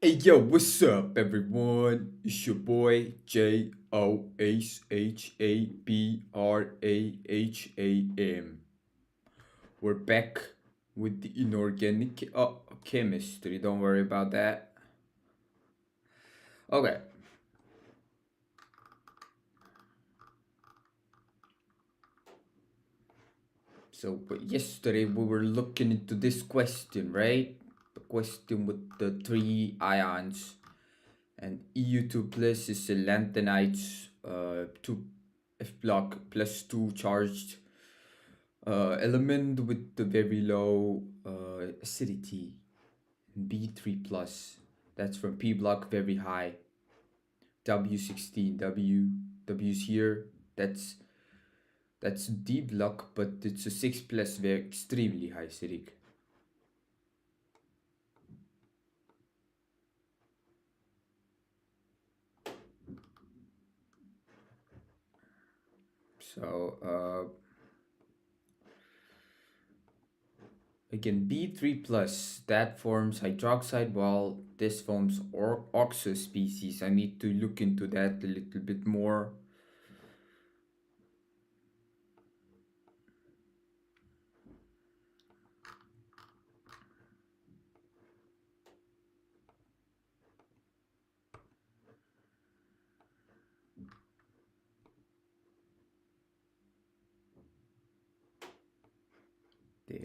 Hey yo, what's up everyone? It's your boy JOSHABRAHAM. We're back with the inorganic chemistry. Don't worry about that. Okay. But yesterday we were looking into this question, right? The question with the three ions and EU2 plus is a lanthanide's 2 F block plus 2 charged element with the very low acidity. B3 plus, that's from P block very high. W16, W's here, that's D block, but it's a 6 plus, very extremely high acidic. So again, B3 plus, that forms hydroxide, while this forms oxo species. I need to look into that a little bit more.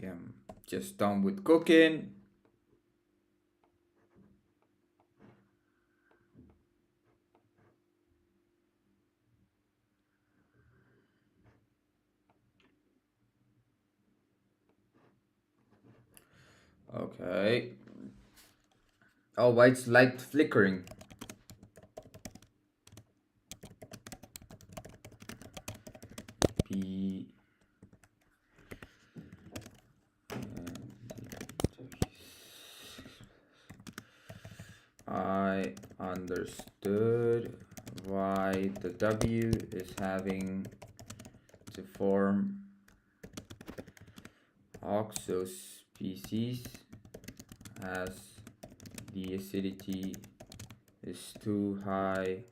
Damn, just done with cooking. Okay. Oh, why it's light flickering? P. I understood why the W is having to form oxo species as the acidity is too high,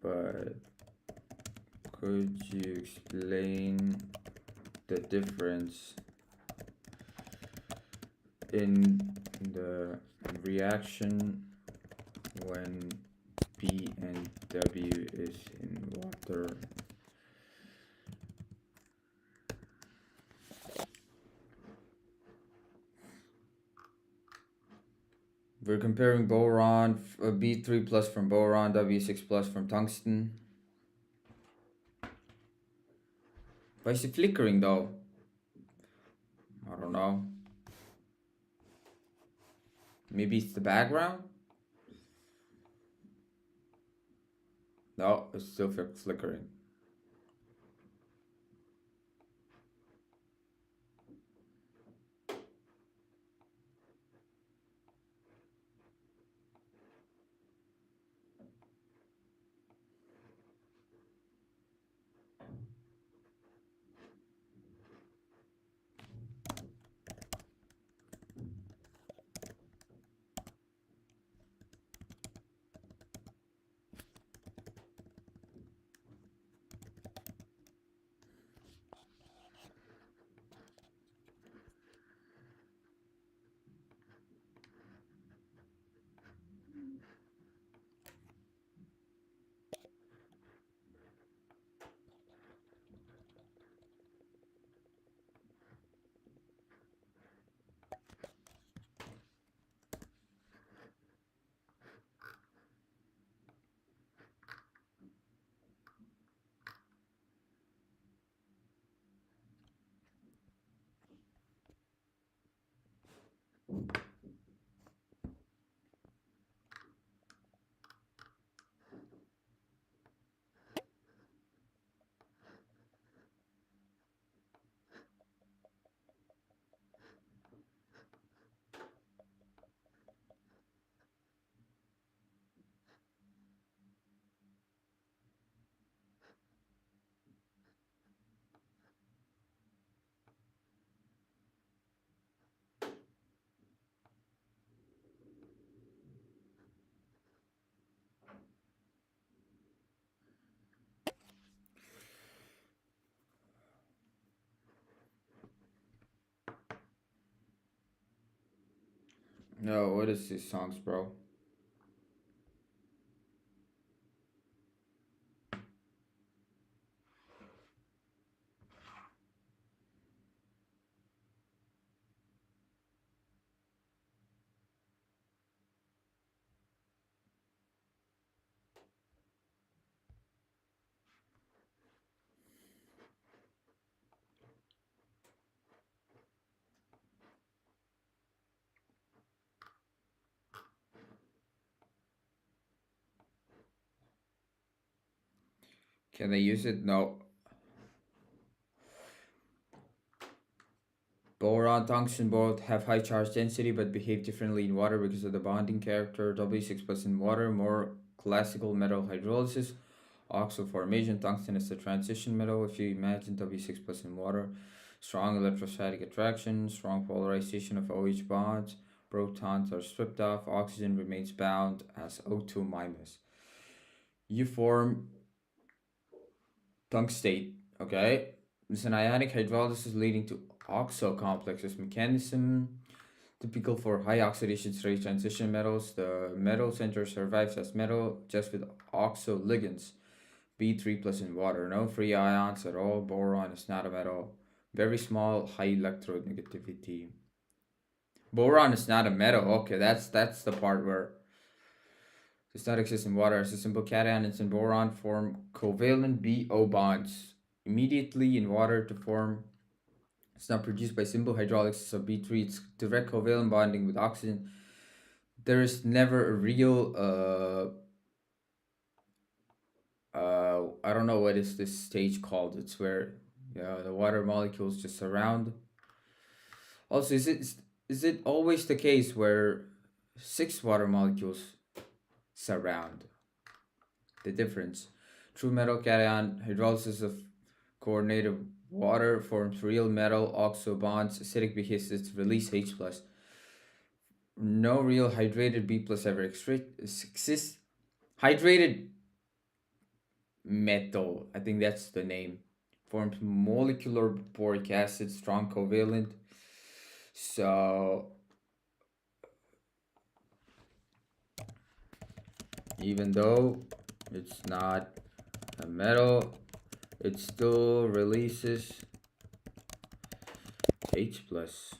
but could you explain the difference in the reaction when P and W is in water? We're comparing boron, B3 plus from boron, W6 plus from tungsten. Why is it flickering though? I don't know. Maybe it's the background? No, it's still flickering. No, what is these songs, bro? Can they use it? No. Boron, tungsten both have high charge density but behave differently in water because of the bonding character. W6 plus in water, more classical metal hydrolysis. Oxo formation, tungsten is the transition metal. If you imagine W6 plus in water, strong electrostatic attraction, strong polarization of OH bonds, protons are stripped off, oxygen remains bound as O2 minus. You form tungstate, okay? It's an ionic hydrolysis leading to oxo complexes mechanism typical for high oxidation state transition metals. The metal center survives as metal just with oxo ligands. B3 plus in water, no free ions at all. Boron is not a metal. Very small, high electronegativity. Boron is not a metal. Okay, that's the part where does not exist in water. As a simple cation, it's in boron form covalent BO bonds immediately in water to form. It's not produced by simple hydrolysis of B3. It's direct covalent bonding with oxygen. There is never a real I don't know what is this stage called. It's where the water molecules just surround. Also, is it always the case where six water molecules surround? The difference. True metal cation hydrolysis of coordinated water forms real metal oxo bonds. Acidic behaves its release H plus. No real hydrated B plus ever exists. Hydrated metal, I think that's the name, forms molecular boric acid, strong covalent. So even though it's not a metal, it still releases H plus.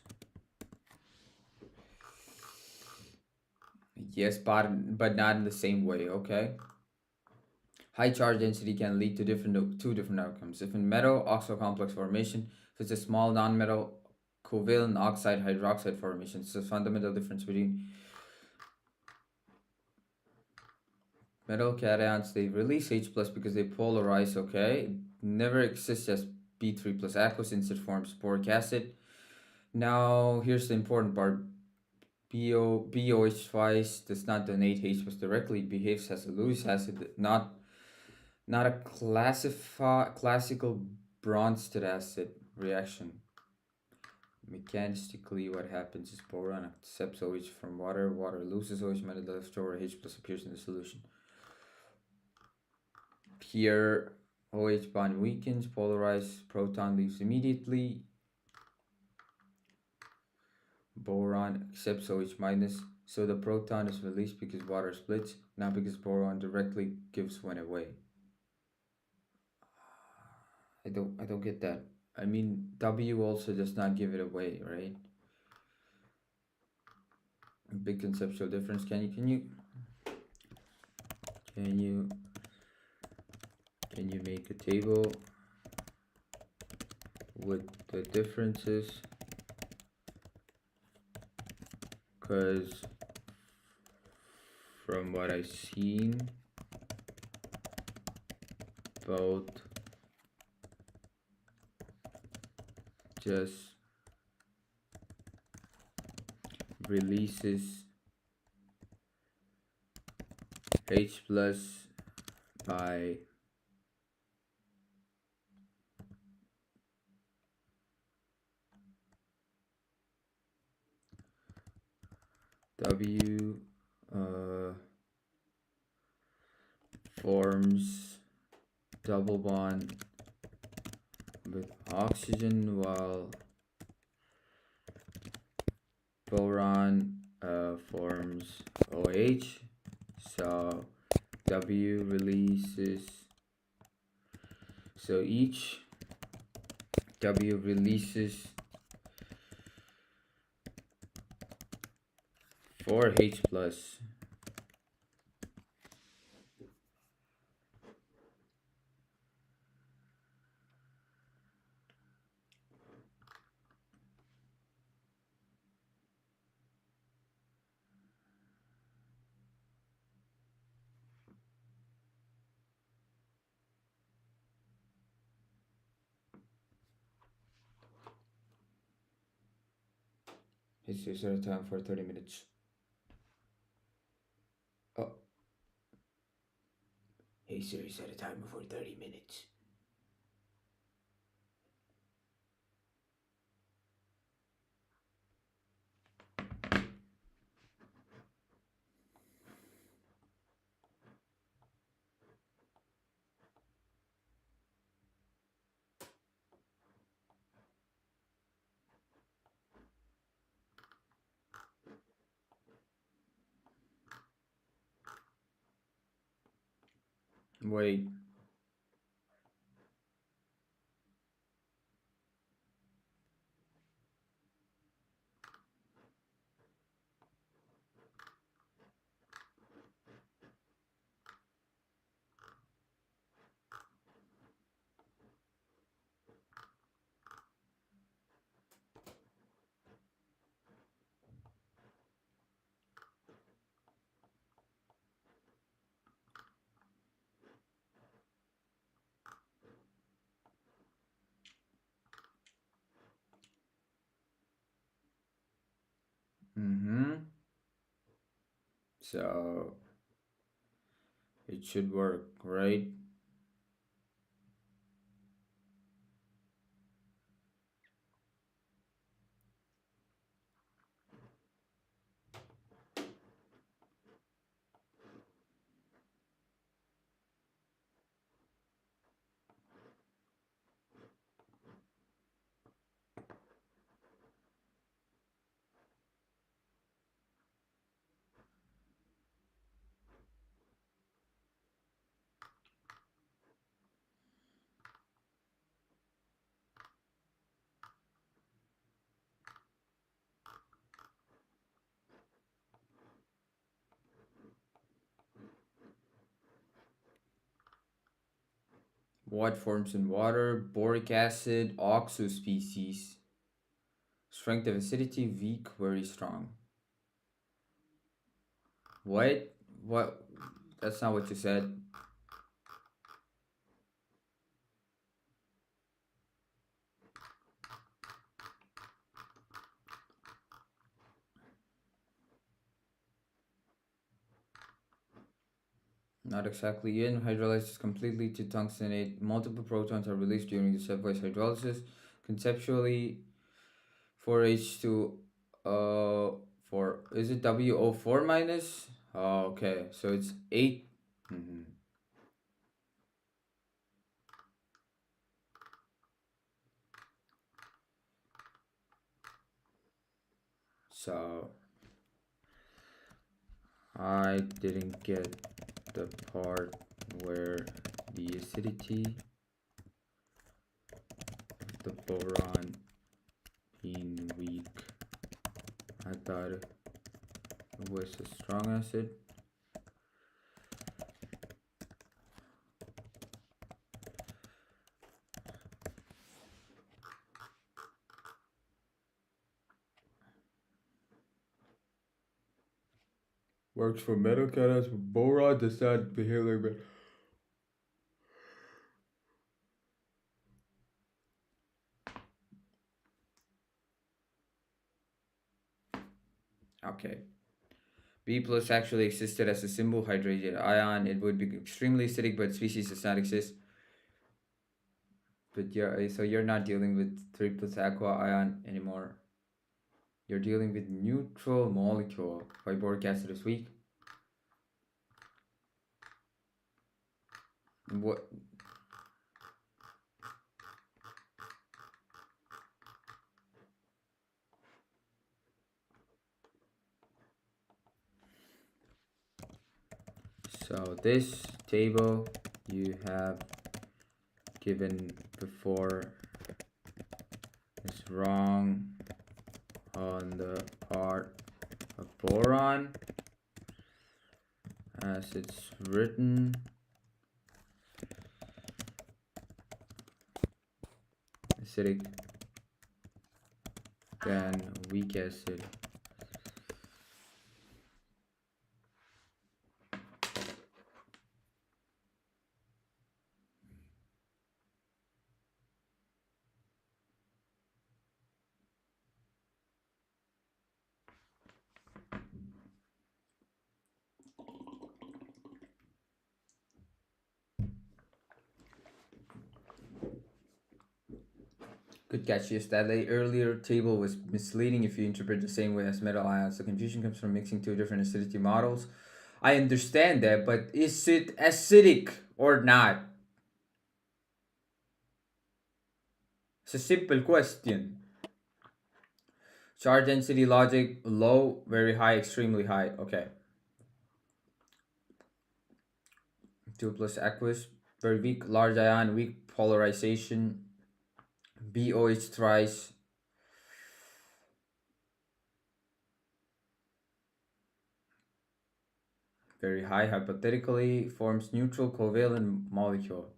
Yes, but not in the same way. Okay. High charge density can lead to two different outcomes. If in metal, oxo complex formation. If it's a small non-metal, covalent oxide hydroxide formation. It's a fundamental difference between metal cations. They release H plus because they polarize. Okay, it never exists as B3 plus aqua since it forms boric acid. Now here's the important part. BOH twice does not donate H plus directly. It behaves as a Lewis acid, not a classical bronze acid reaction. Mechanistically, what happens is boron accepts OH from water, water loses OH, metal leftover H plus appears in the solution. Here, OH bond weakens, polarized proton leaves immediately. Boron accepts OH minus, so the proton is released because water splits, not because boron directly gives one away. I don't get that. I mean, W also does not give it away, right? A big conceptual difference. Can you make a table with the differences? Because from what I've seen, both just releases H plus by W forms double bond with oxygen while boron forms OH. So W releases, so each W releases 4H plus. It's set time for 30 minutes. Oh, hey Siri, set a timer for 30 minutes. Wait. Mm-hmm. So it should work, right? What forms in water? Boric acid, oxo species. Strength of acidity, weak, very strong. What? What? That's not what you said. Not exactly in. Hydrolysis completely to tungstenate. Multiple protons are released during the stepwise hydrolysis. Conceptually, 4H2, uh, for, is it WO4 minus? Oh, okay, so it's 8. Mhm. So I didn't get the part where the acidity of the boron being weak. I thought it was a strong acid. Works for metal catalysts, but boron does not behave like that. Okay. B plus actually existed as a simple hydrogen ion. It would be extremely acidic, but species does not exist. But yeah, so you're not dealing with 3 plus aqua ion anymore. You're dealing with neutral molecule. Why boric acid is weak? What? So this table you have given before is wrong on the part of boron as it's written. Acidic than weak acid. Good catch. Yes, that earlier table was misleading if you interpret the same way as metal ions. The confusion comes from mixing two different acidity models. I understand that, but is it acidic or not? It's a simple question. Charge density logic, low, very high, extremely high. Okay. 2 plus aqueous, very weak, large ion, weak polarization. BOH thrice. Very high, hypothetically, forms neutral covalent molecule.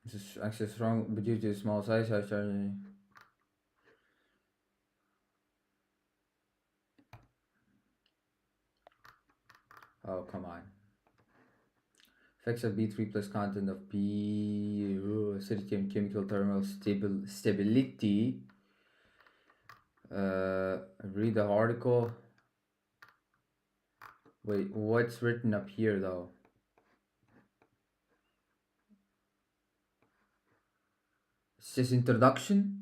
This is actually strong, but due to small size, high charge. Oh, come on. Effects of B3 plus content of B, acidity and chemical thermal stability. Read the article. Wait, what's written up here though? It says introduction.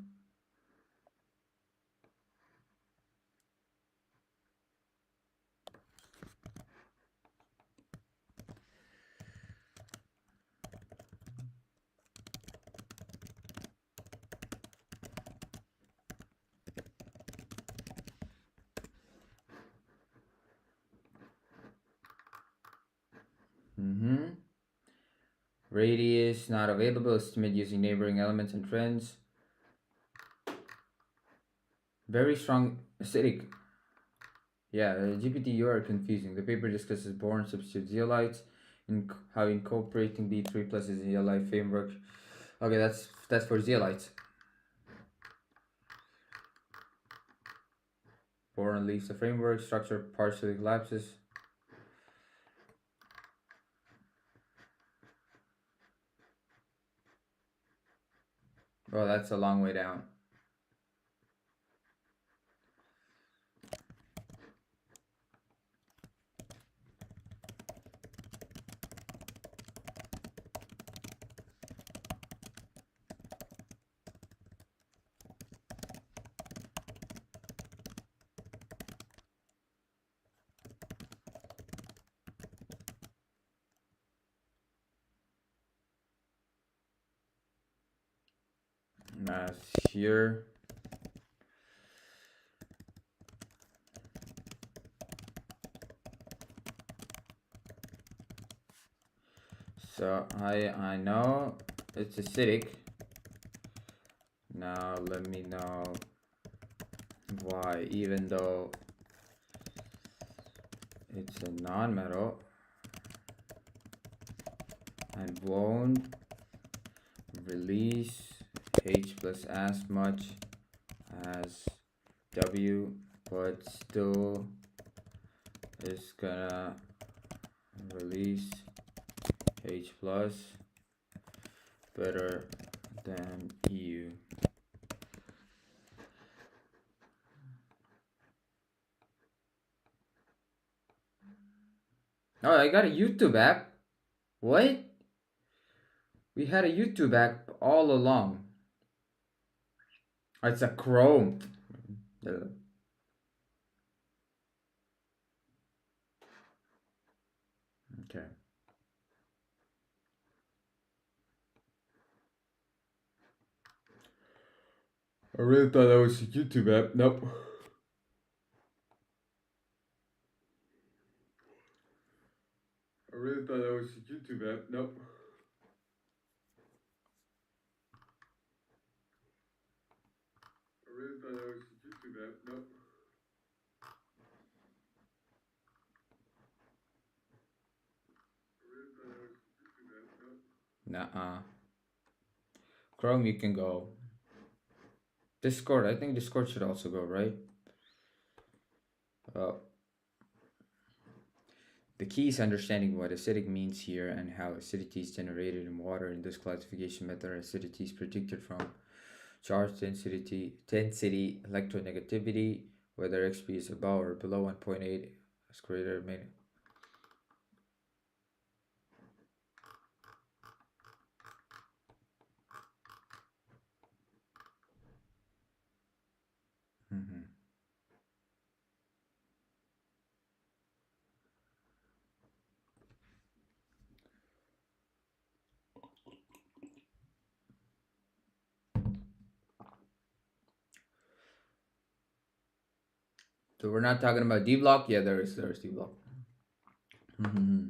Radius not available. Estimate using neighboring elements and trends. Very strong acidic. Yeah, GPT, you are confusing. The paper discusses boron substitute zeolites and how incorporating B3 plus is a zeolite framework. Okay, that's for zeolites. Boron leaves the framework. Structure partially collapses. Oh, that's a long way down. Mass here. So I know it's acidic. Now let me know why, even though it's a non-metal and won't release H plus as much as W, but still is gonna release H plus better than EU. Oh, I got a YouTube app. What? We had a YouTube app all along. It's a Chrome. Okay. I really thought that was a YouTube app. Nope. I really thought that was a YouTube app. Nope. I really thought that was a YouTube app. Nope. I really thought that was a YouTube app. Nope. Nuh-uh. Chrome, you can go. Discord, I think Discord should also go, right? Uh, the key is understanding what acidic means here and how acidity is generated in water. In this classification method, acidity is predicted from charge density, electronegativity, whether XP is above or below 1.8 is greater or minimum. Mm-hmm. So we're not talking about D block? Yeah, there's D block. Mm-hmm.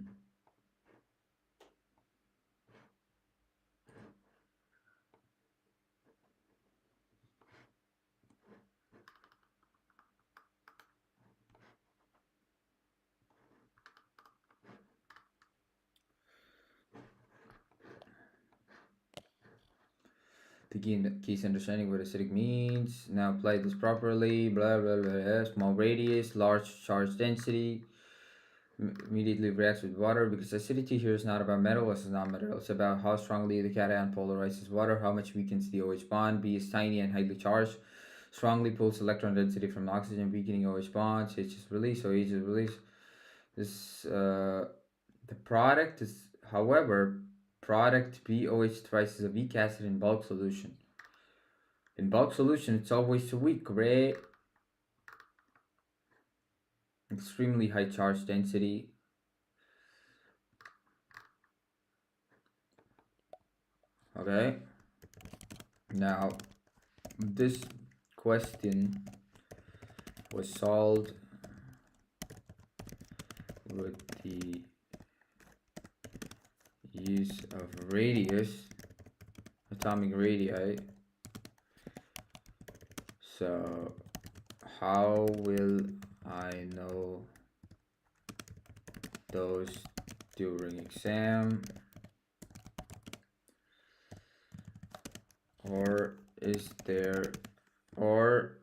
The key is understanding what acidic means. Now apply this properly. Blah blah blah. Small radius, large charge density. Immediately reacts with water because acidity here is not about metal versus non-metal. It's about how strongly the cation polarizes water, how much weakens the OH bond. B is tiny and highly charged. Strongly pulls electron density from oxygen, weakening OH bonds. H is release, OH is release. This the product is, however, product BOH twice as a weak acid in bulk solution. In bulk solution, it's always weak, right? Extremely high charge density. Okay. Now, this question was solved with the use of atomic radii. So, how will I know those during exam? Or is there, or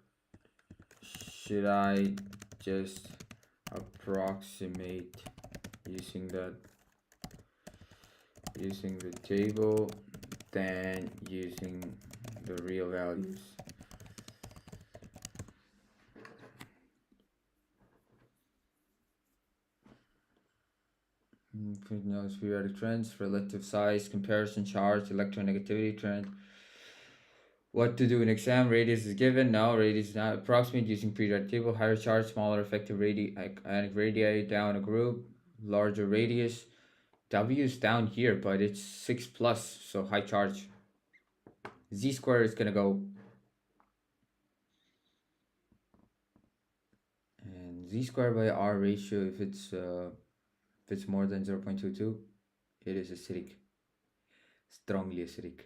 should I just approximate using the table than using the real values? Knows periodic trends, relative size, comparison charge, electronegativity trend. What to do in exam? Radius is given. No, radius is not. Approximate using periodic table. Higher charge, smaller effective ionic radii down a group. Larger radius. W is down here, but it's 6 plus, so high charge. Z square is gonna go, and Z square by R ratio, if it's more than 0.22, it is acidic, strongly acidic.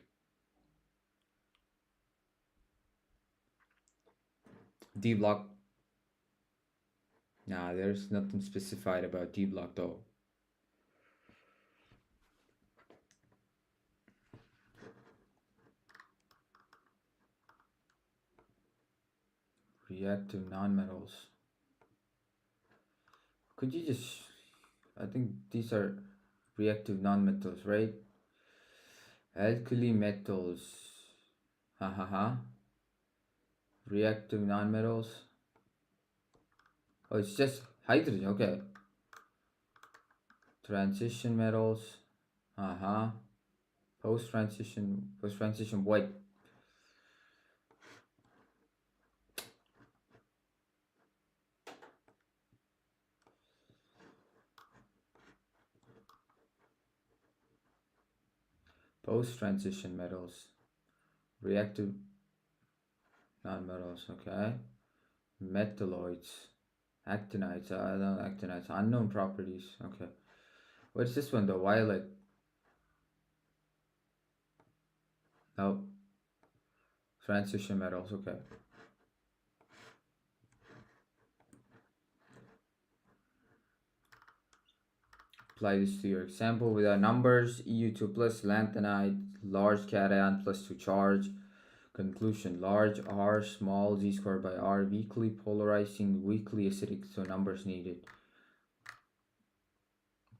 D block. Nah, there's nothing specified about D block though. Reactive nonmetals. Could you just, I think these are reactive nonmetals, right? Alkali metals. Ha ha ha. Reactive nonmetals. Oh, it's just hydrogen, okay. Transition metals. Uh huh. Post transition what? Post transition metals. Reactive. Non-metals, okay. Metalloids. Actinides, no, actinides. Unknown properties, okay. What's this one, the violet? No. Transition metals, okay. Apply this to your example without numbers. EU2 plus lanthanide, large cation plus 2 charge. Conclusion, large R, small z squared by R, weakly polarizing, weakly acidic, so numbers needed.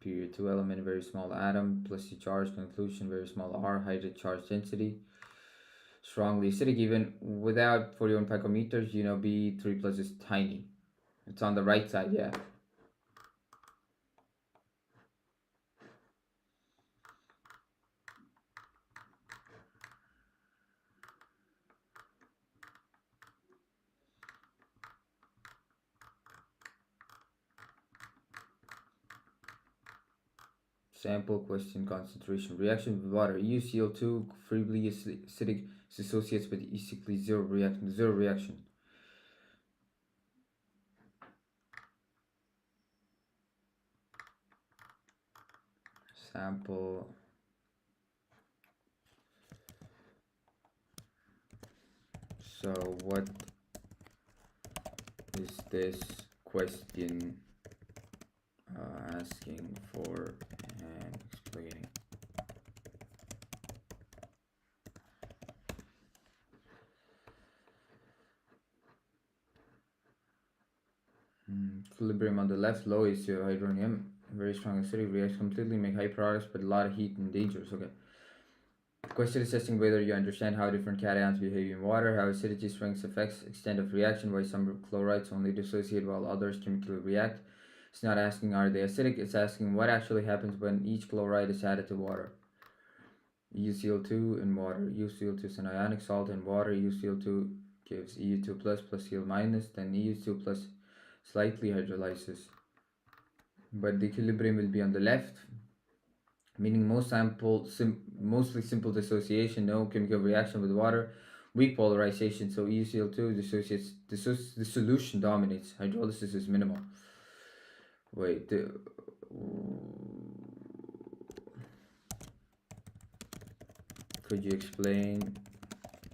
Period, 2 element, very small atom, plus the charge. Conclusion, very small R, hydrogen charge density. Strongly acidic, even without 41 picometers, B3 plus is tiny. It's on the right side, yeah. Sample question concentration. Reaction with water. EuCl2 feebly acidic associates with basically zero reaction. Zero reaction. Sample. So what is this question asking for and explaining? Equilibrium on the left, low is hydronium, very strong acidic, reacts completely, make high products, but a lot of heat and dangerous. Okay. Question is testing whether you understand how different cations behave in water, how acidity, strength affects extent of reaction, why some chlorides only dissociate while others chemically react. It's not asking are they acidic, it's asking what actually happens when each chloride is added to water. UCl2 in water. UCl2 is an ionic salt in water. UCl2 gives EU2 plus Cl minus, then EU2 plus slightly hydrolyzes. But the equilibrium will be on the left, meaning mostly simple dissociation, no chemical reaction with water, weak polarization. So EuCl2 dissociates. The solution dominates. Hydrolysis is minimal. Wait, could you explain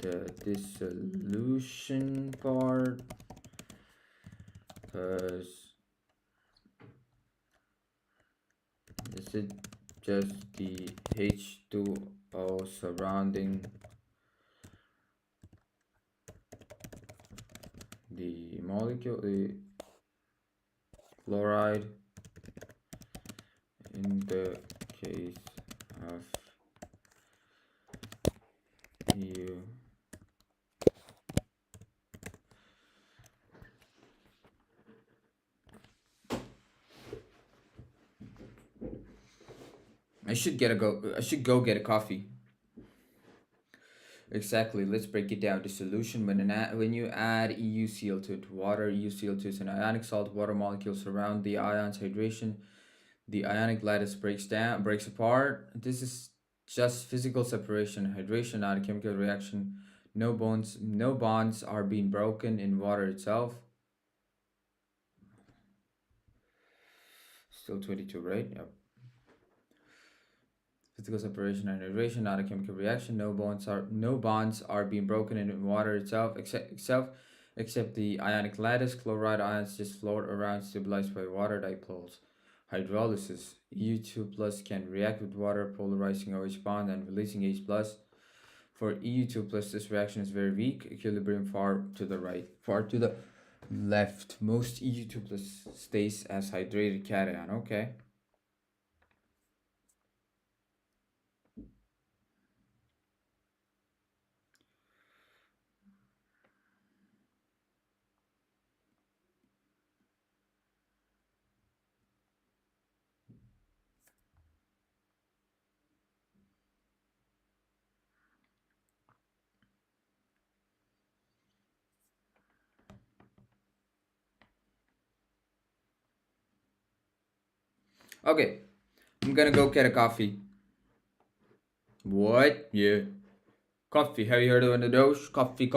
the dissolution part? Because is it just the H2O surrounding the molecule, the chloride, in the case of EU? I should go get a coffee. Exactly. Let's break it down. The solution, when you add EuCl2 to water, EuCl2 is an ionic salt. Water molecules surround the ions. Hydration. The ionic lattice breaks apart. This is just physical separation. Hydration, not a chemical reaction. No bonds are being broken in water itself. Still 22, right? Yep. Physical separation and hydration, not a chemical reaction. No bonds are being broken in water itself, except the ionic lattice. Chloride ions just float around, stabilized by water dipoles. Hydrolysis. EU2 plus can react with water, polarizing OH bond and releasing H plus. For EU2 plus, this reaction is very weak. Equilibrium far to the right, far to the left. Most EU2 plus stays as hydrated cation. Okay. Okay, I'm gonna go get a coffee. What? Yeah. Coffee. Have you heard of one of those? Coffee.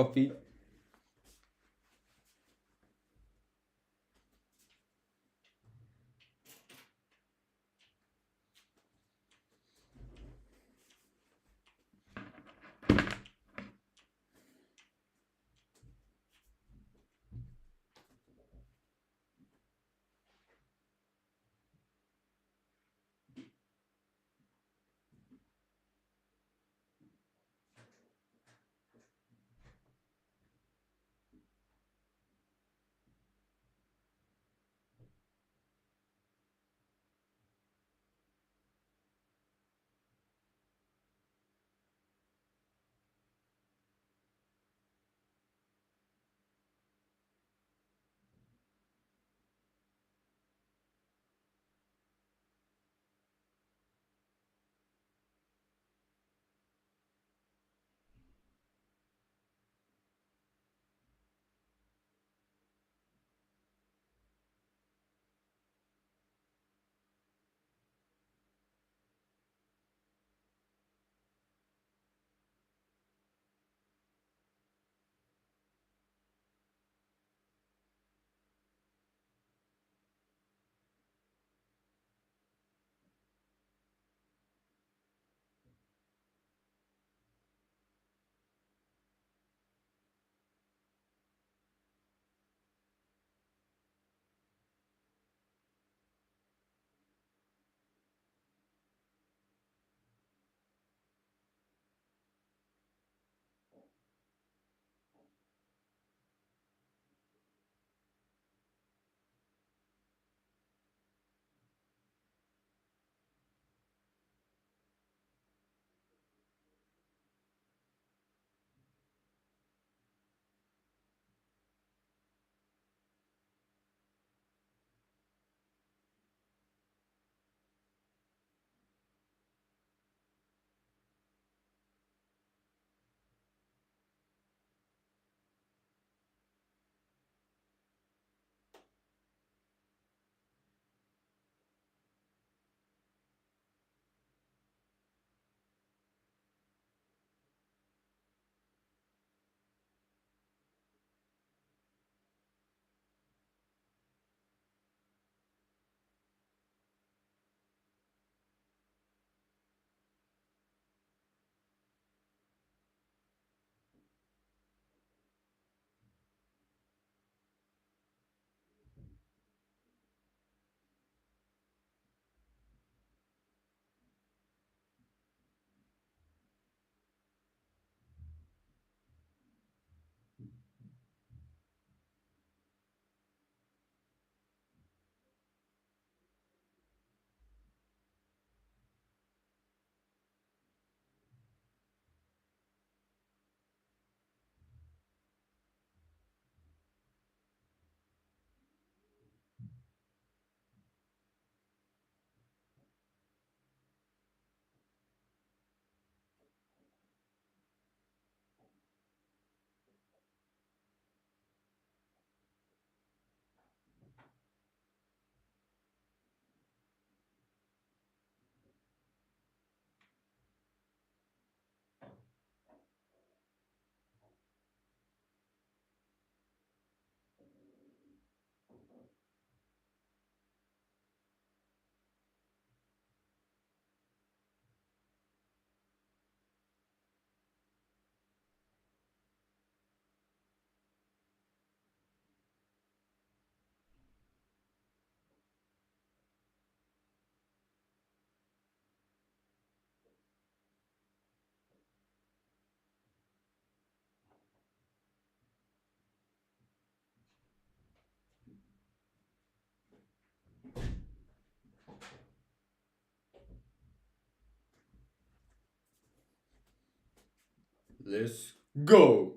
Let's go.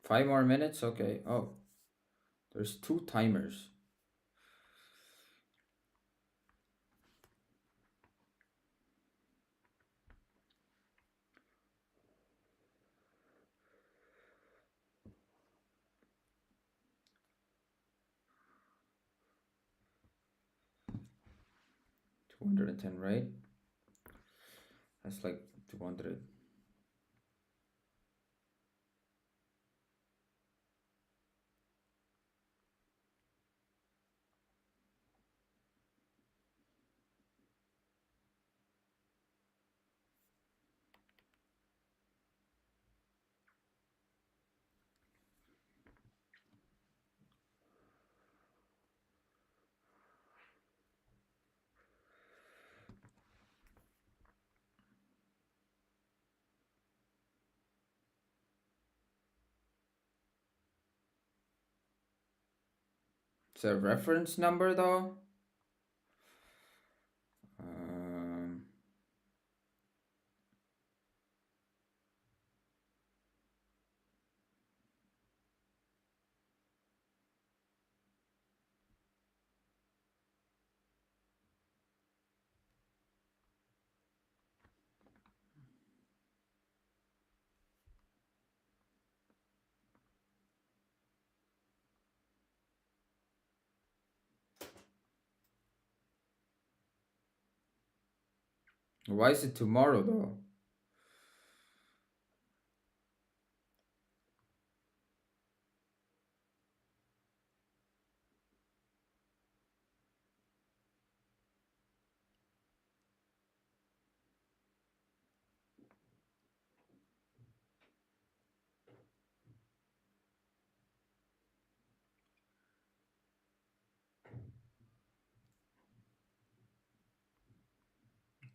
Five more minutes? Okay. Oh, there's two timers. $210, right? That's like 200. Is there a reference number though? Um, why is it tomorrow though?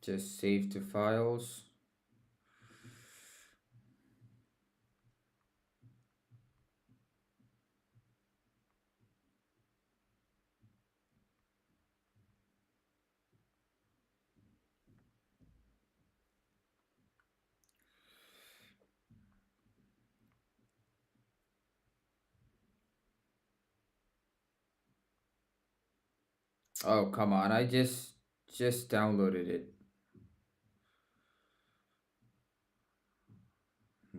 Just save to files. Oh, come on. I just downloaded it.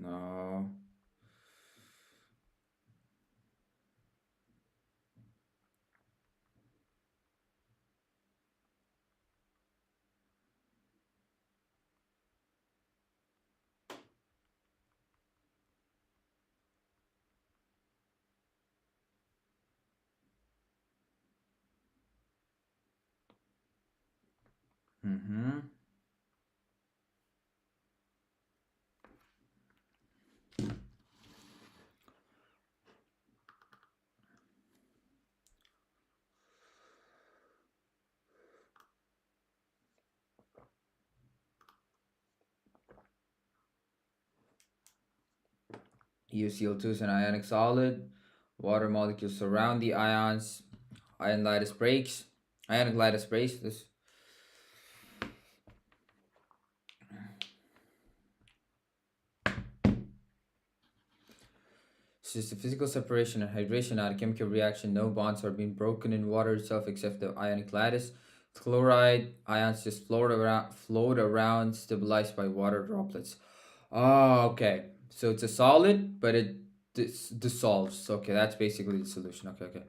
No. Mm-hmm. UCl2 is an ionic solid. Water molecules surround the ions. Ion lattice breaks. Ionic lattice breaks. This is the physical separation and hydration, not a chemical reaction. No bonds are being broken in water itself except the ionic lattice. Chloride ions just float around, stabilized by water droplets. Oh, okay. So it's a solid, but it dissolves. Okay, that's basically the solution. Okay, okay.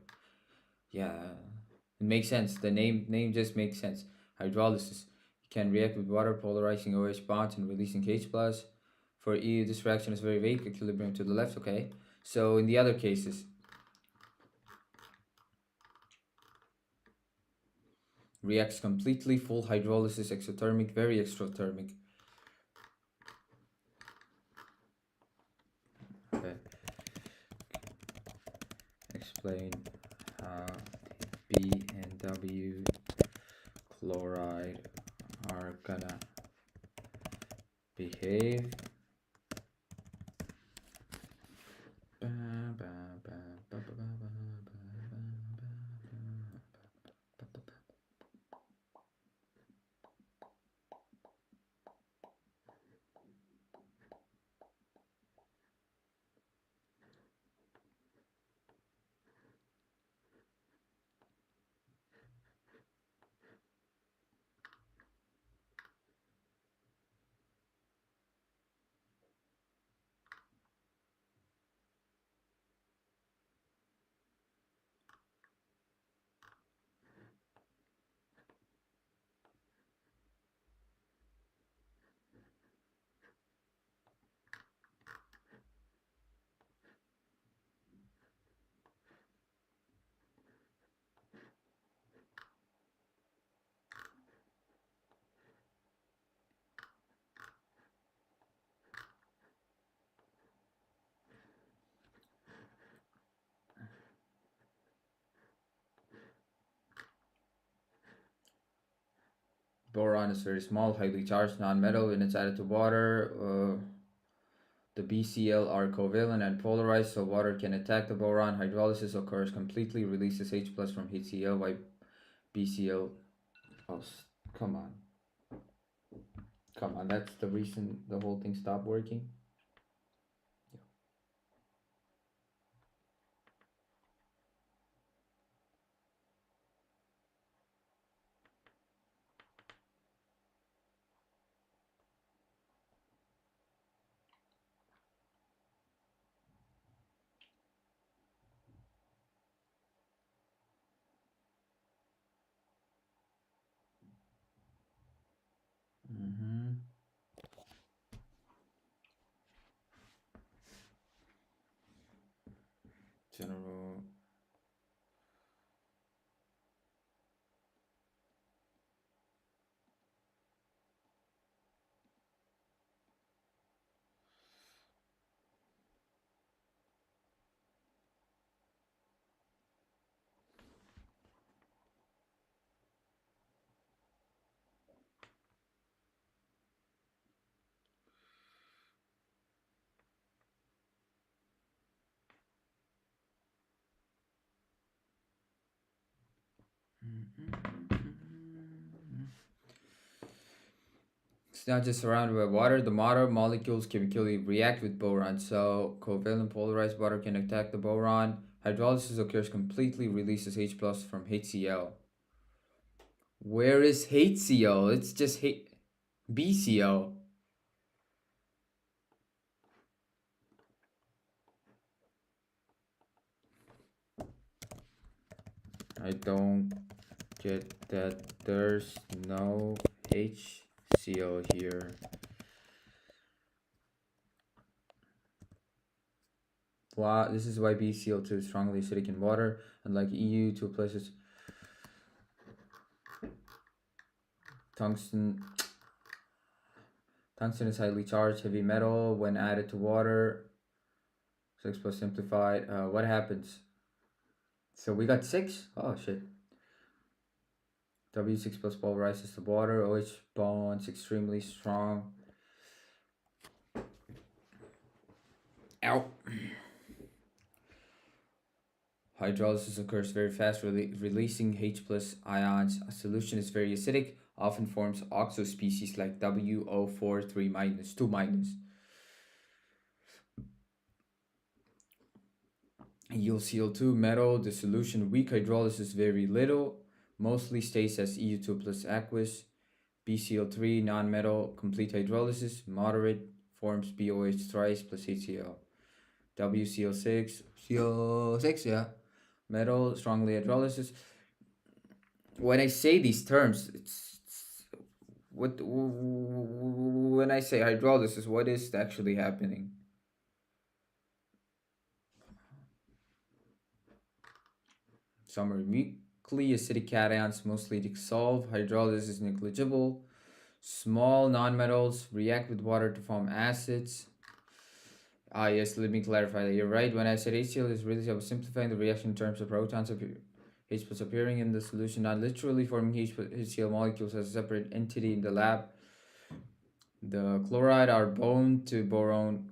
Yeah, it makes sense. The name just makes sense. Hydrolysis. It can react with water, polarizing OH bonds and releasing H plus. For E, this reaction is very vague. Equilibrium to the left. Okay. So in the other cases, reacts completely, full hydrolysis, exothermic, very exothermic. Okay. Explain how B and W chloride are gonna behave. boron is very small, highly charged non-metal. When it's added to water, the BCl are covalent and polarized, so water can attack the boron. Hydrolysis occurs completely, releases H plus from HCl, while BCl. Oh, come on. Come on, that's the reason the whole thing stopped working. Mm-hmm. General. It's not just surrounded by water. The water molecules chemically react with boron, so covalent polarized water can attack the boron. Hydrolysis occurs completely, releases H plus from HCl. Where is HCl? It's just BCl. I don't get that there's no HCl here. Wow, this is why BCl2 is strongly acidic in water, unlike EU2 places. Tungsten is highly charged heavy metal when added to water. 6 plus simplified. What happens? So we got 6? Oh shit. W6 plus polarizes the water. OH bonds extremely strong. Ow. Hydrolysis occurs very fast, releasing H plus ions. A solution is very acidic, often forms oxo species like WO4 3 minus 2 minus. UlCl2 metal, the solution weak hydrolysis very little, mostly stays as EU2 plus aqueous. BCl3 non-metal, complete hydrolysis, moderate, forms BOH thrice plus HCl. WCl6, CL6, yeah, metal, strongly hydrolysis. When I say these terms, it's what when I say hydrolysis, what is actually happening? Some are weakly acidic cations, mostly dissolve. Hydrolysis is negligible. Small nonmetals react with water to form acids. Ah, yes, let me clarify that. You're right. When I said HCl is really, I was simplifying the reaction in terms of protons H plus appearing in the solution, not literally forming HCl molecules as a separate entity in the lab. The chloride are bound to boron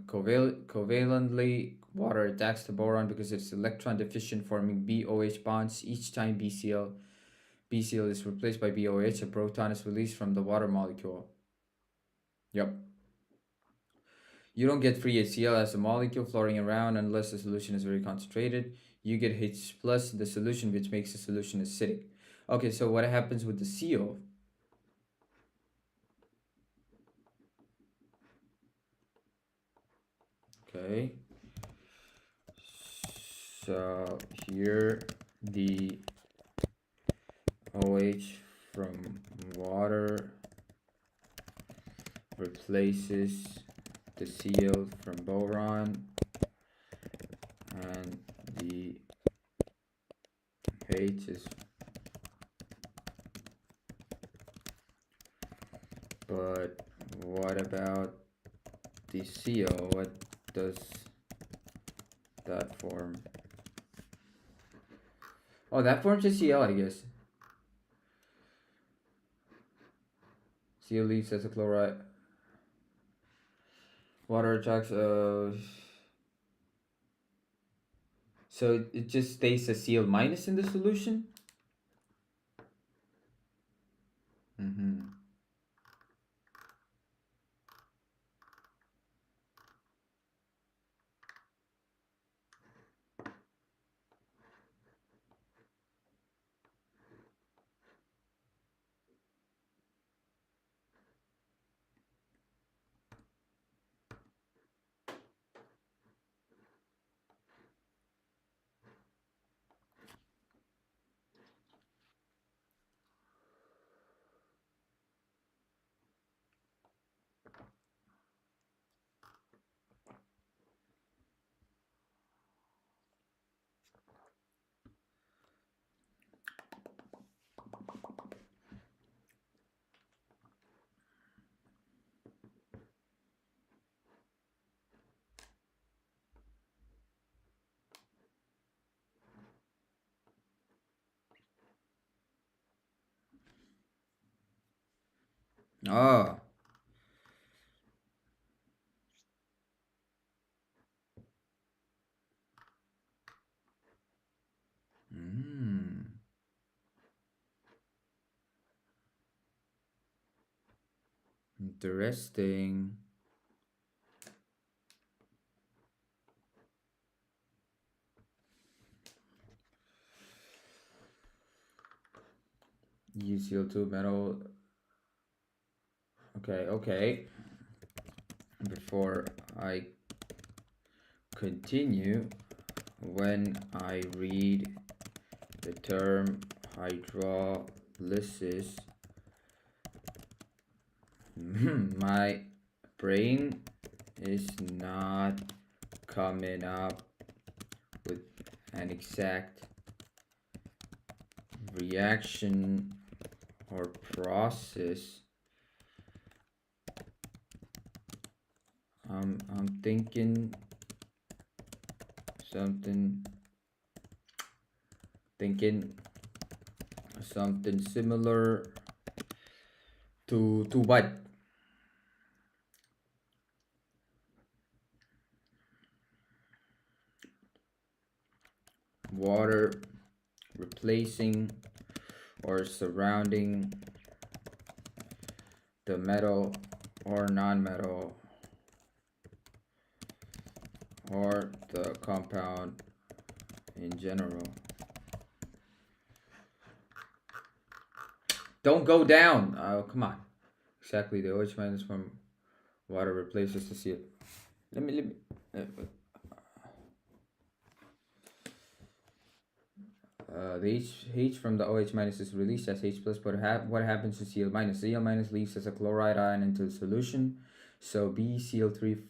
covalently. Water attacks the boron because it's electron deficient, forming BOH bonds. Each time BCl is replaced by BOH, a proton is released from the water molecule. Yep. You don't get free HCl as a molecule floating around unless the solution is very concentrated. You get H plus in the solution, which makes the solution acidic. Okay, so what happens with the CO? Okay. So here the OH from water replaces the Cl from boron, and the H is, but what about the Cl? What does that form? Oh, that forms a Cl, I guess. Cl leaves as a chloride. Water attracts. So it just stays a Cl minus in the solution. Mm-hmm. Oh. Mm. Interesting. UCl2 metal. Okay. Before I continue, when I read the term hydrolysis, my brain is not coming up with an exact reaction or process. I'm thinking something similar to what? Water replacing or surrounding the metal or non-metal or the compound in general. Don't go down. Oh, come on. Exactly. The OH minus from water replaces the CO. Let me. The H from the OH minus is released as H plus, but what happens to Cl minus? Cl minus leaves as a chloride ion into the solution. So BCl3.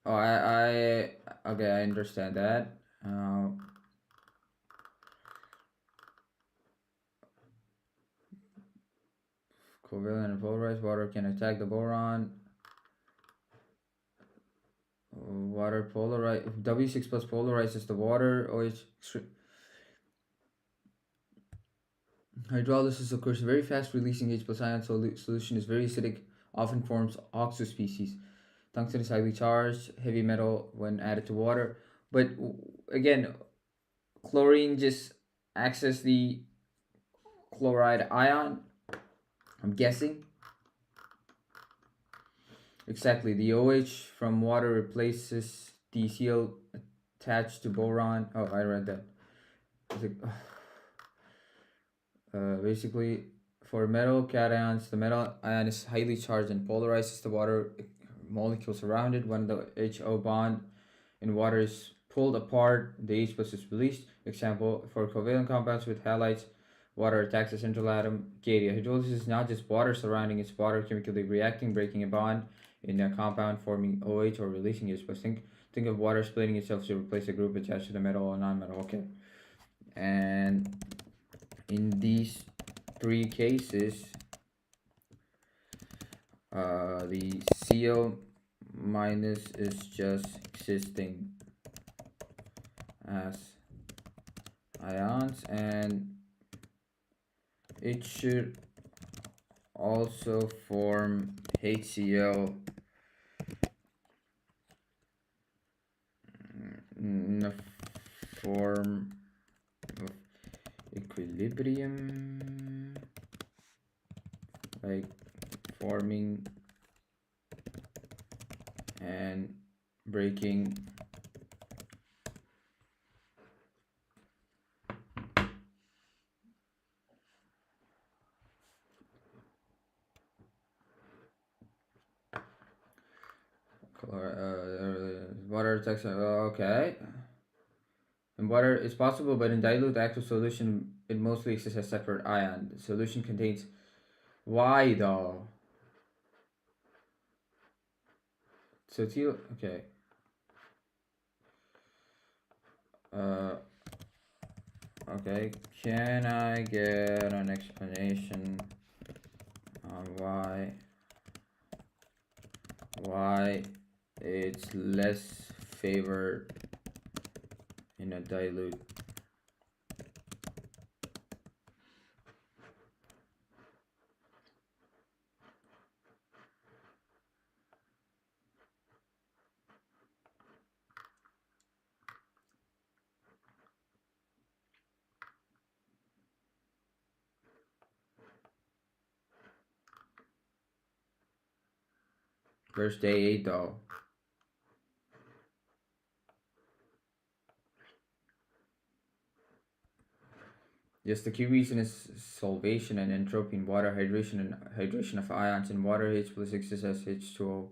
Oh, okay, I understand that. Covalent and polarized water can attack the boron. Water polarize. W6 plus polarizes the water. OH. Hydrolysis occurs very fast, releasing H plus ion solution is very acidic, often forms oxo species. Tungsten is highly charged, heavy metal when added to water. But again, chlorine just acts as the chloride ion. I'm guessing. Exactly. The OH from water replaces the Cl attached to boron. Oh, I read that. Basically, for metal cations, the metal ion is highly charged and polarizes the water molecules around it. When the HO bond in water is pulled apart, the H plus is released. Example, for covalent compounds with halides, water attacks the central atom. Gaia. Hydrolysis is not just water surrounding its water chemically reacting, breaking a bond in a compound, forming OH or releasing H plus. Think of water splitting itself to replace a group attached to the metal or non-metal. Okay. And in these three cases, the Cl minus is just existing as ions, and it should also form HCl in a form of equilibrium, like forming and breaking water text. Okay. In water is possible, but in dilute aqueous solution, it mostly exists as separate ion. The solution contains. Why though? So teal. Okay. Uh. Okay. Can I get an explanation on why it's less favored in a dilute? Where's day 8 though? Yes, the key reason is solvation and entropy in water, hydration of ions in water. H plus exists as H2O,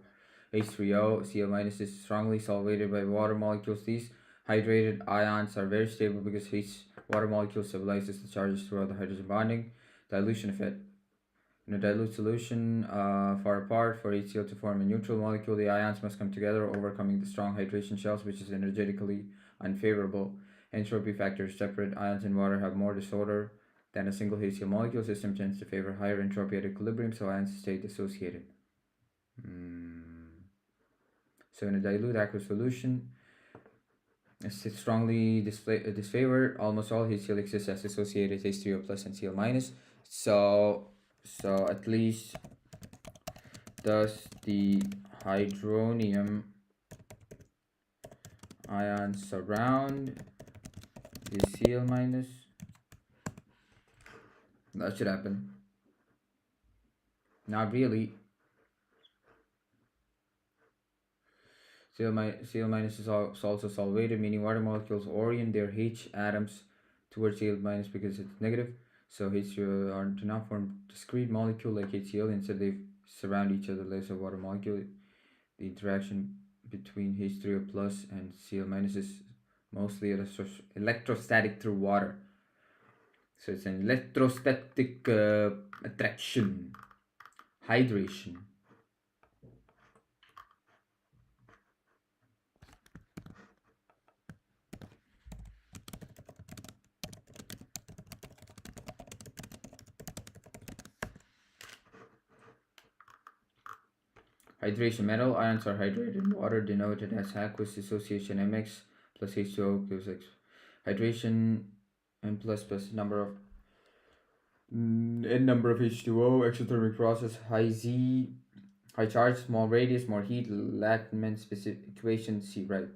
H3O. Cl minus is strongly solvated by water molecules. These hydrated ions are very stable because H water molecule stabilizes the charges throughout the hydrogen bonding. Dilution effect. In a dilute solution, far apart, for HCl to form a neutral molecule, the ions must come together, overcoming the strong hydration shells, which is energetically unfavorable. Entropy factors. Separate ions in water have more disorder than a single HCl molecule. System tends to favor higher entropy at equilibrium, so ions stay dissociated. So in a dilute aqueous solution, it's strongly disfavored. Almost all HCl exists as associated H3O plus and Cl minus. So at least does the hydronium ion surround the Cl minus? That should happen. Not really. Cl minus is also solvated, meaning water molecules orient their H atoms towards Cl minus because it's negative. So H2O do not form discrete molecule like HCl. Instead, they surround each other like a water molecule. The interaction between H3O plus and Cl minus is mostly electrostatic through water. So it's an electrostatic attraction, hydration. Hydration. Metal ions are hydrated in water, denoted as aqueous dissociation Mx plus H2O gives X. Hydration and plus number of n number of H2O, exothermic process, high charge, small radius, more heat, Lackman specific equation, see right.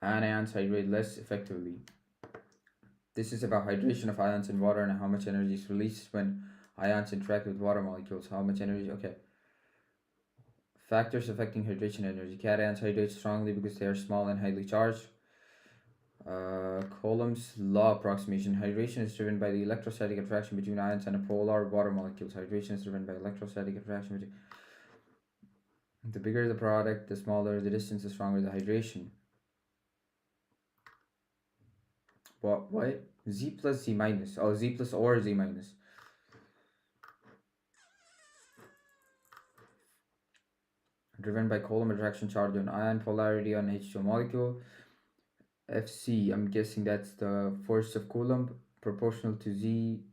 Anions hydrate less effectively. This is about hydration of ions in water and how much energy is released when ions interact with water molecules. How much energy? Okay. Factors affecting hydration energy. Cations hydrate strongly because they are small and highly charged. Coulomb's law approximation. Hydration is driven by the electrostatic attraction between ions and polar water molecules. Hydration is driven by electrostatic attraction between. The bigger the product, the smaller the distance, the stronger the hydration. What? Z plus Z minus. Oh, Z plus or Z minus. Driven by Coulomb attraction charge on ion polarity on H2 molecule. Fc, I'm guessing that's the force of Coulomb proportional to Z.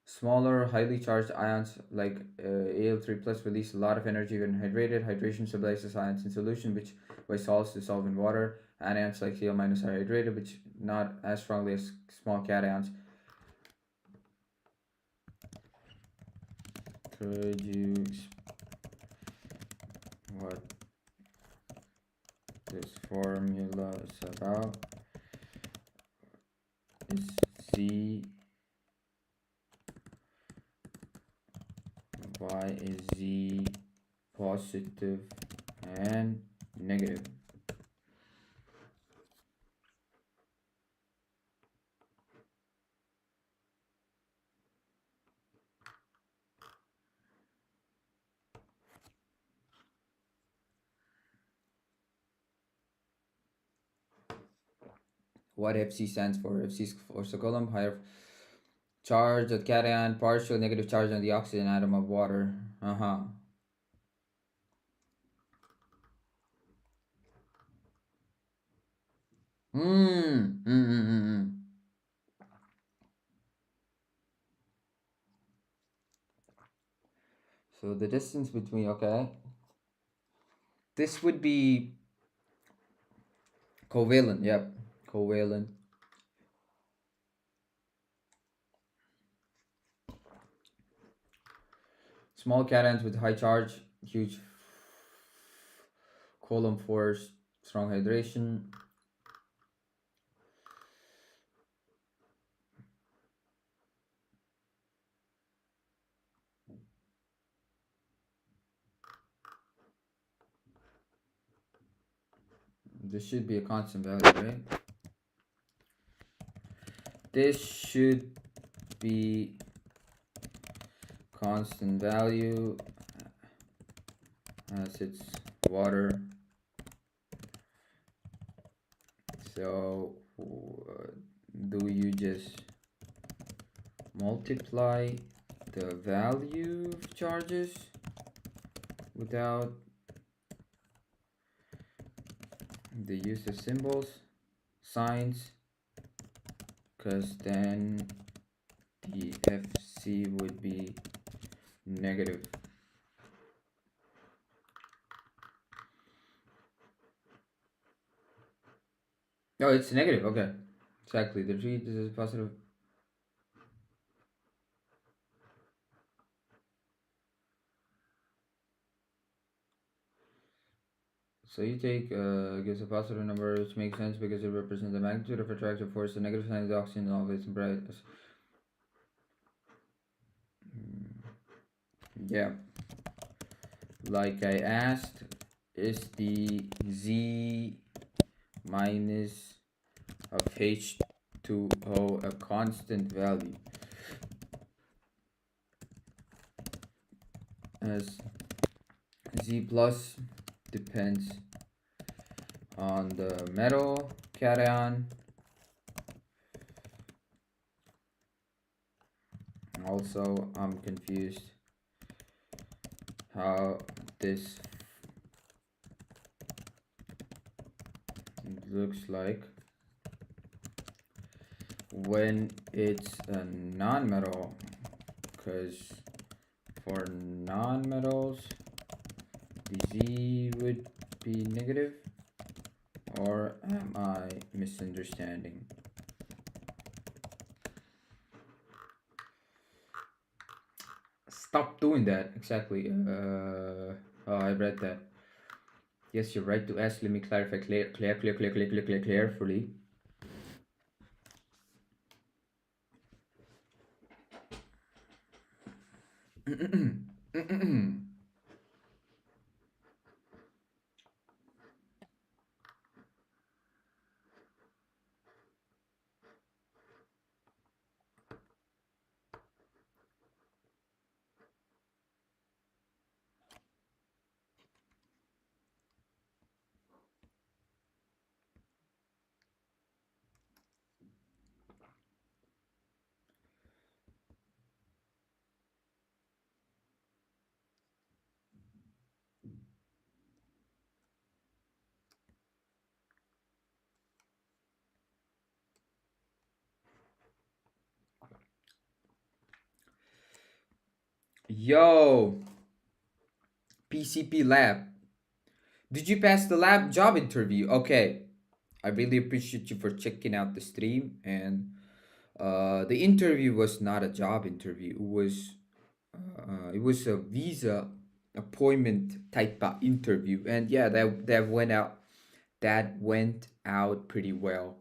Smaller, highly charged ions like Al3 plus release a lot of energy when hydrated. Hydration stabilizes ions in solution, which by salts dissolve in water. Anions like Cl minus are hydrated, but not as strongly as small cations. Could you what this formula is about? Is Z, why is Z positive and negative? What Fc stands for? Fc is for Coulomb, higher charge of cation, partial negative charge on the oxygen atom of water. So the distance between, okay. This would be covalent, yep. Covalent. Small cations with high charge, huge Coulomb force, strong hydration. This should be a constant value, right? This should be constant value as it's water. So do you just multiply the value of charges without the use of symbols, signs, because then the FC would be negative. Oh, it's negative, okay. Exactly, the G is positive. So you take gives a positive number, which makes sense because it represents the magnitude of attractive force. The negative sign of the oxygen always bright. Yeah. Like I asked, is the Z minus of H2O a constant value? As Z plus depends on the metal cation. Also, I'm confused how this looks like when it's a non-metal, because for non-metals the Z would be negative, or am I misunderstanding? Stop doing that. Exactly. Oh, I read that. Yes, you're right to ask. Let me clarify carefully. Yo, PCP lab. Did you pass the lab job interview? Okay. I really appreciate you for checking out the stream. And the interview was not a job interview. It was a visa appointment type of interview, and yeah, that went out pretty well.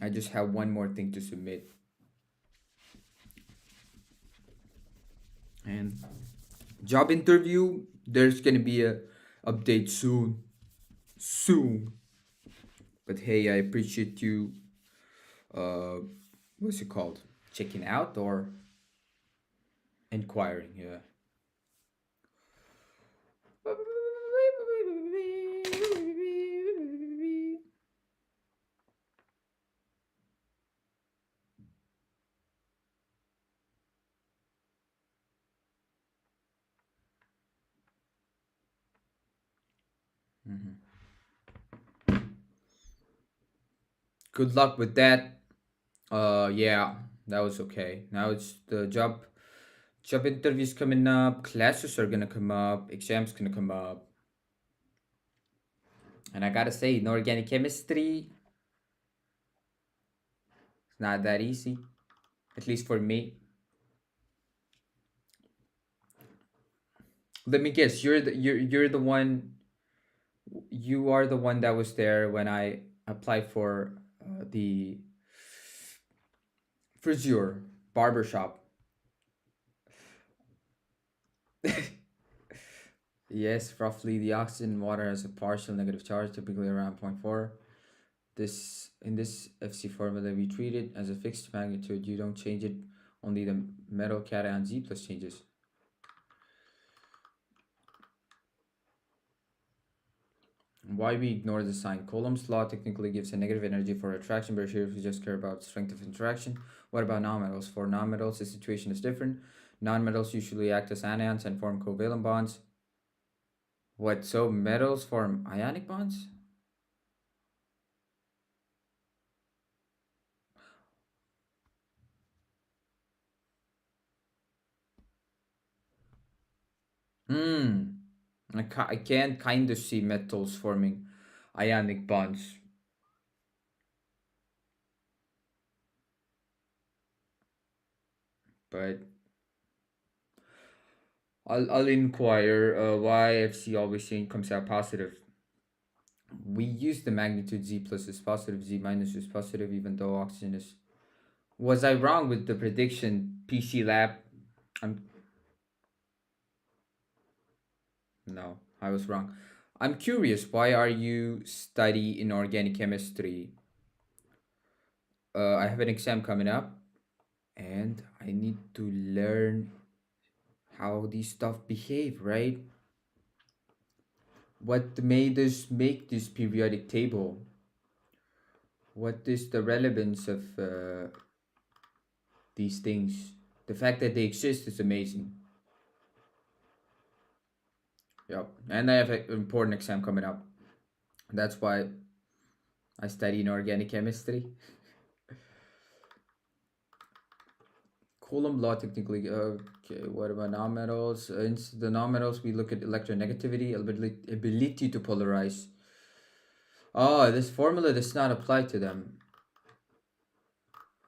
I just have one more thing to submit, and job interview. There's gonna be a update soon, soon. But hey, I appreciate you. Uh, what's it called? Checking out or inquiring? Yeah. Mhm. Good luck with that. Yeah, that was okay. Now it's the job interviews coming up, classes are gonna come up, exams gonna come up, and I gotta say, inorganic chemistry, it's not that easy, at least for me. Let me guess, you're the one, you are the one that was there when I applied for the friseur barbershop. Yes, roughly the oxygen in water has a partial negative charge, typically around zero point 0.4. This in this FC formula we treat it as a fixed magnitude. You don't change it, only the metal cation Z plus changes. Why we ignore the sign? Coulomb's law technically gives a negative energy for attraction, but here we just care about strength of interaction. What about nonmetals? For nonmetals, the situation is different. Nonmetals usually act as anions and form covalent bonds. What? So metals form ionic bonds? Hmm. I can kind of see metals forming ionic bonds, but I'll inquire why FC always comes out positive. We use the magnitude Z plus is positive, Z minus is positive, even though oxygen is. Was I wrong with the prediction, PC Lab? I'm No, I was wrong. I'm curious. Why are you study inorganic chemistry? I have an exam coming up, and I need to learn how these stuff behave, right? What made us make this periodic table? What is the relevance of these things? The fact that they exist is amazing. Yep. And I have an important exam coming up. That's why I study inorganic chemistry. Coulomb law technically. Okay, what about nonmetals? In the nonmetals, we look at electronegativity, ability to polarize. Oh, this formula does not apply to them.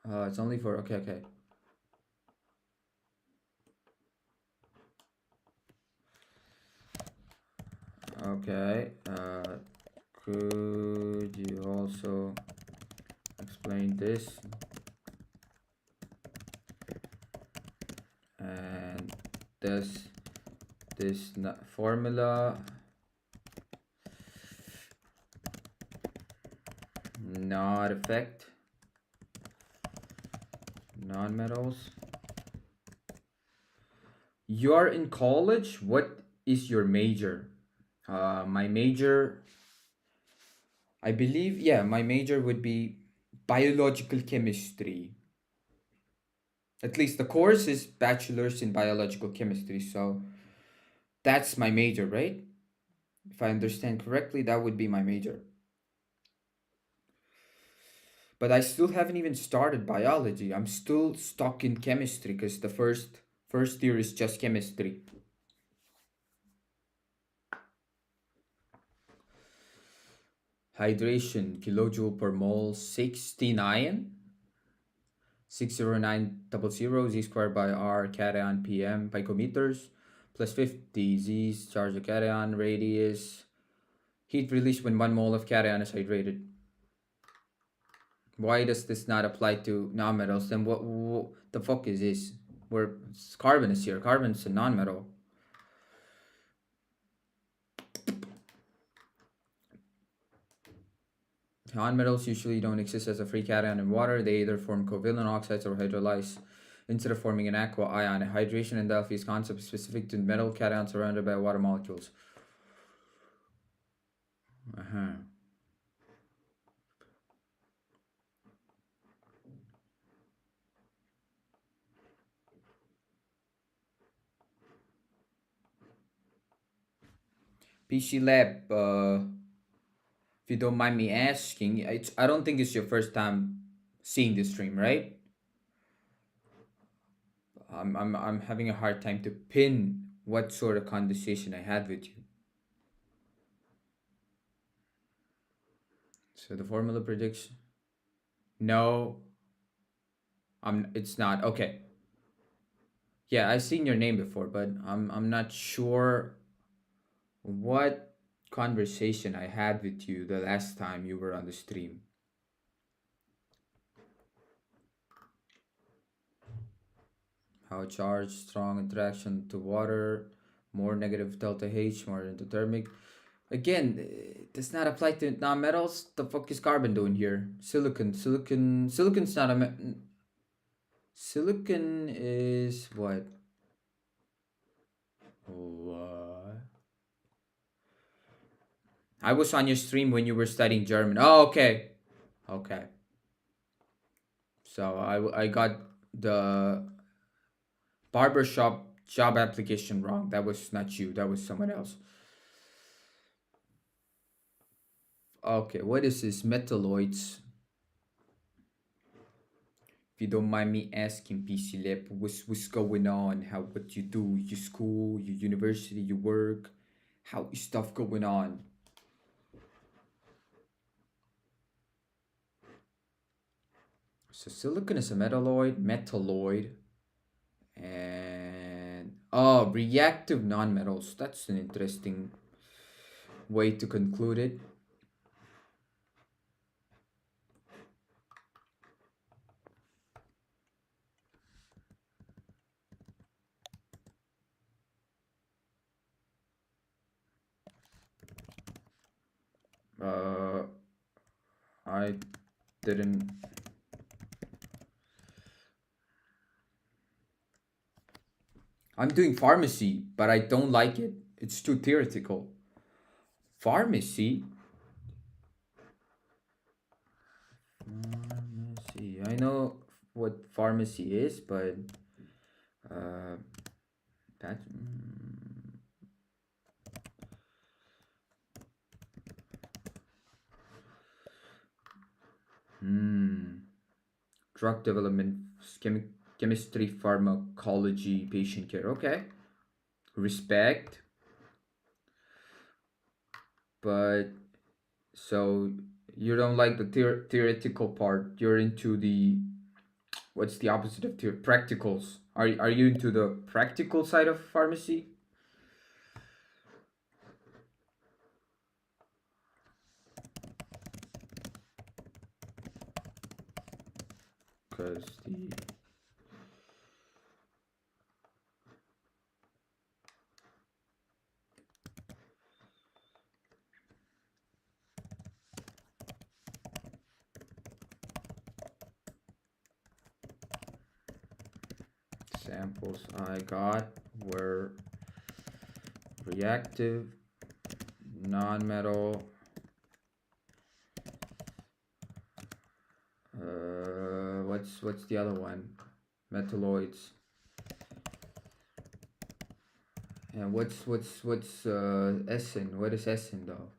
It's only for. Okay, okay. Okay. Could you also explain this? And does this formula not affect nonmetals? You're in college? What is your major? My major, I believe, yeah, my major would be biological chemistry. At least the course is bachelor's in biological chemistry, so that's my major, right? If I understand correctly, that would be my major. But I still haven't even started biology. I'm still stuck in chemistry because the first year is just chemistry. Hydration, kilojoule per mole, 69. 60900 z squared by r cation pm picometers plus 50 z charge of cation radius. Heat released when 1 mole of cation is hydrated. Why does this not apply to nonmetals? Then what the fuck is this? Where carbon is here? Carbon's a nonmetal. Nonmetals usually don't exist as a free cation in water. They either form covalent oxides or hydrolyze instead of forming an aqua ion. Hydration enthalpy is concept specific to metal cations surrounded by water molecules. PC Lab, if you don't mind me asking, I don't think it's your first time seeing this stream, right? I'm having a hard time to pin what sort of conversation I had with you. So the formula prediction. No, it's not. Okay. Yeah, I've seen your name before, but I'm not sure what conversation I had with you the last time you were on the stream. How charged, strong interaction to water, more negative delta H, more endothermic. Again, it does not apply to non-metals. The fuck is carbon doing here? Silicon's not a silicon is what? What? I was on your stream when you were studying German. Oh, okay. Okay. So I got the barbershop job application wrong. That was not you. That was someone else. Okay, what is this? Metalloids. If you don't mind me asking, PC Lab, what's going on? What you do? Your school, your university, your work? How is stuff going on? So silicon is a metalloid, and reactive nonmetals. That's an interesting way to conclude it. I didn't. I'm doing pharmacy, but I don't like it. It's too theoretical. Pharmacy? Pharmacy. I know what pharmacy is, but uh, that. Drug development, chemistry, pharmacology, patient care. Okay, respect. But so you don't like the theoretical part. You're into the what's the opposite of practicals? Are you into the practical side of pharmacy? Because the samples I got were reactive, non-metal, what's the other one? Metalloids. And what's Essen? What is Essen though?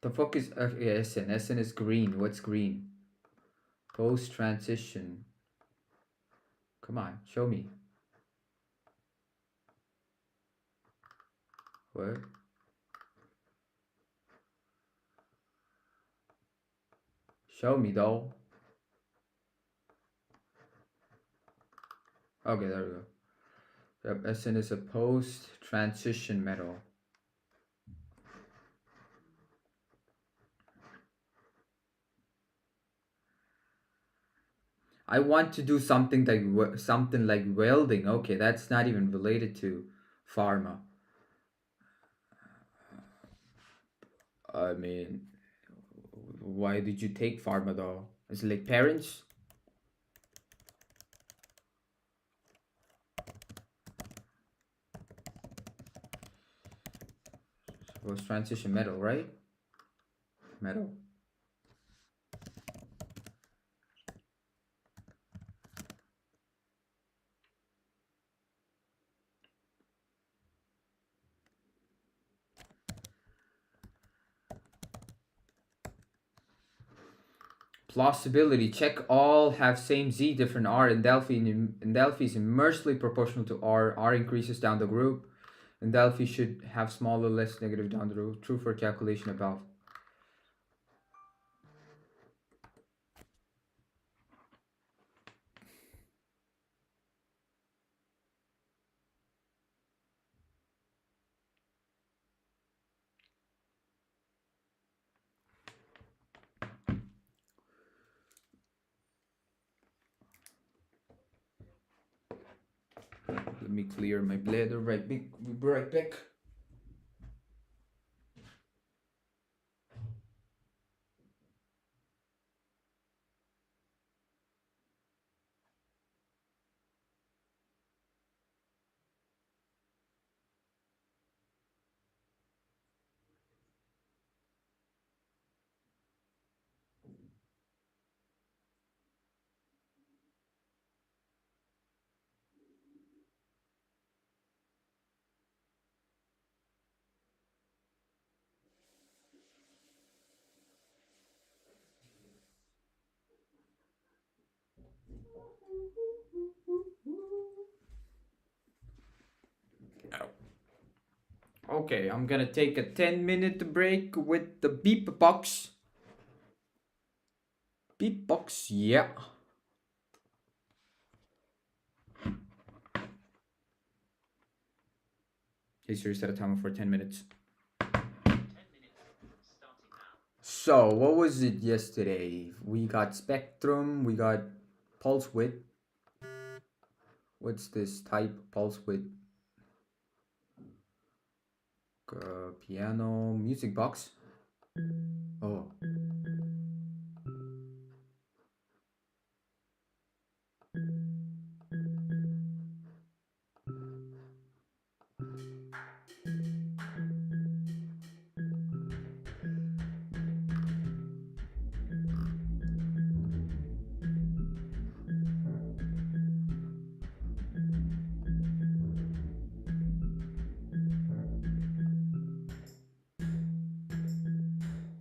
The fuck is Essen? Essen is green. What's green? Post transition. Come on, show me. What? Show me though. Okay, there we go. Yep, SN is a post-transition metal. I want to do something like welding. Okay, that's not even related to pharma. I mean, why did you take pharma though? Is it like parents? It was transition metal, right? Metal. Plausibility. Check all have same Z, different R. In Delphi is inversely proportional to R. R increases down the group. And Delphi should have smaller, less negative down the row. True for calculation above. Let me clear my bladder right back. We'll be right back. Okay, I'm gonna take a 10-minute break with the beep box. Beep box, yeah. Okay, so you set a timer for 10 minutes. So, what was it yesterday? We got spectrum, we got pulse width. What's this type? Pulse width. Piano, music box. Oh.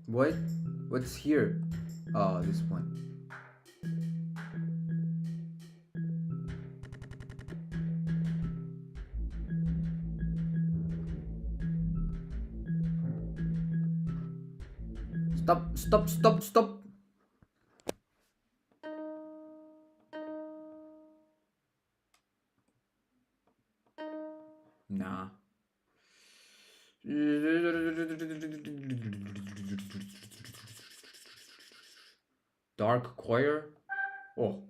What? What's here? Oh, this one. Stop, stop, stop, stop. Nah. Dark choir? Oh.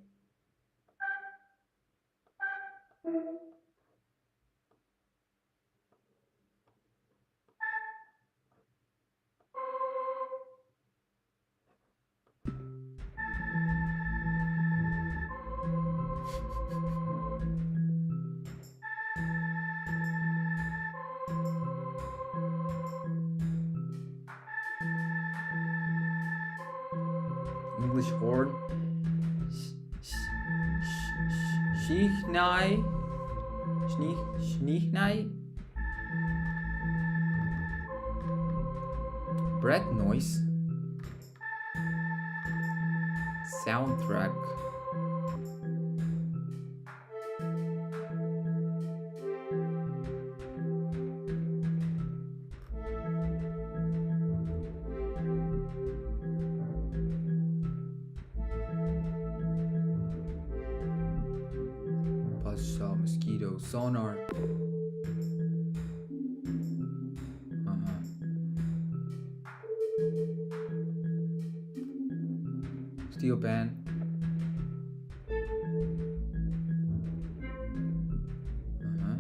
English horn. Schnai. Schnai. Breath noise. Soundtrack. sonar. Uh-huh. Steel pan. Uh-huh.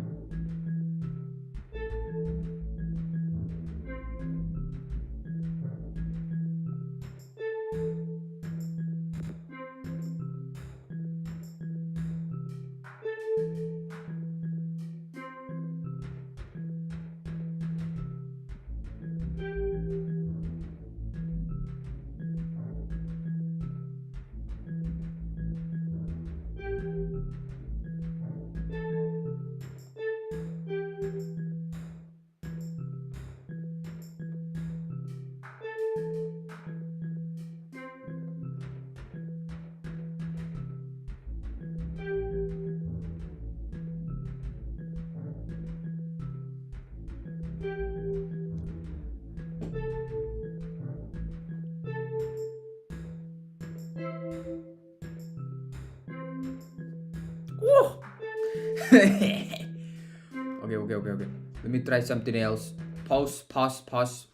Woo! Okay, okay, okay, okay. Let me try something else. Pause, pause, pause.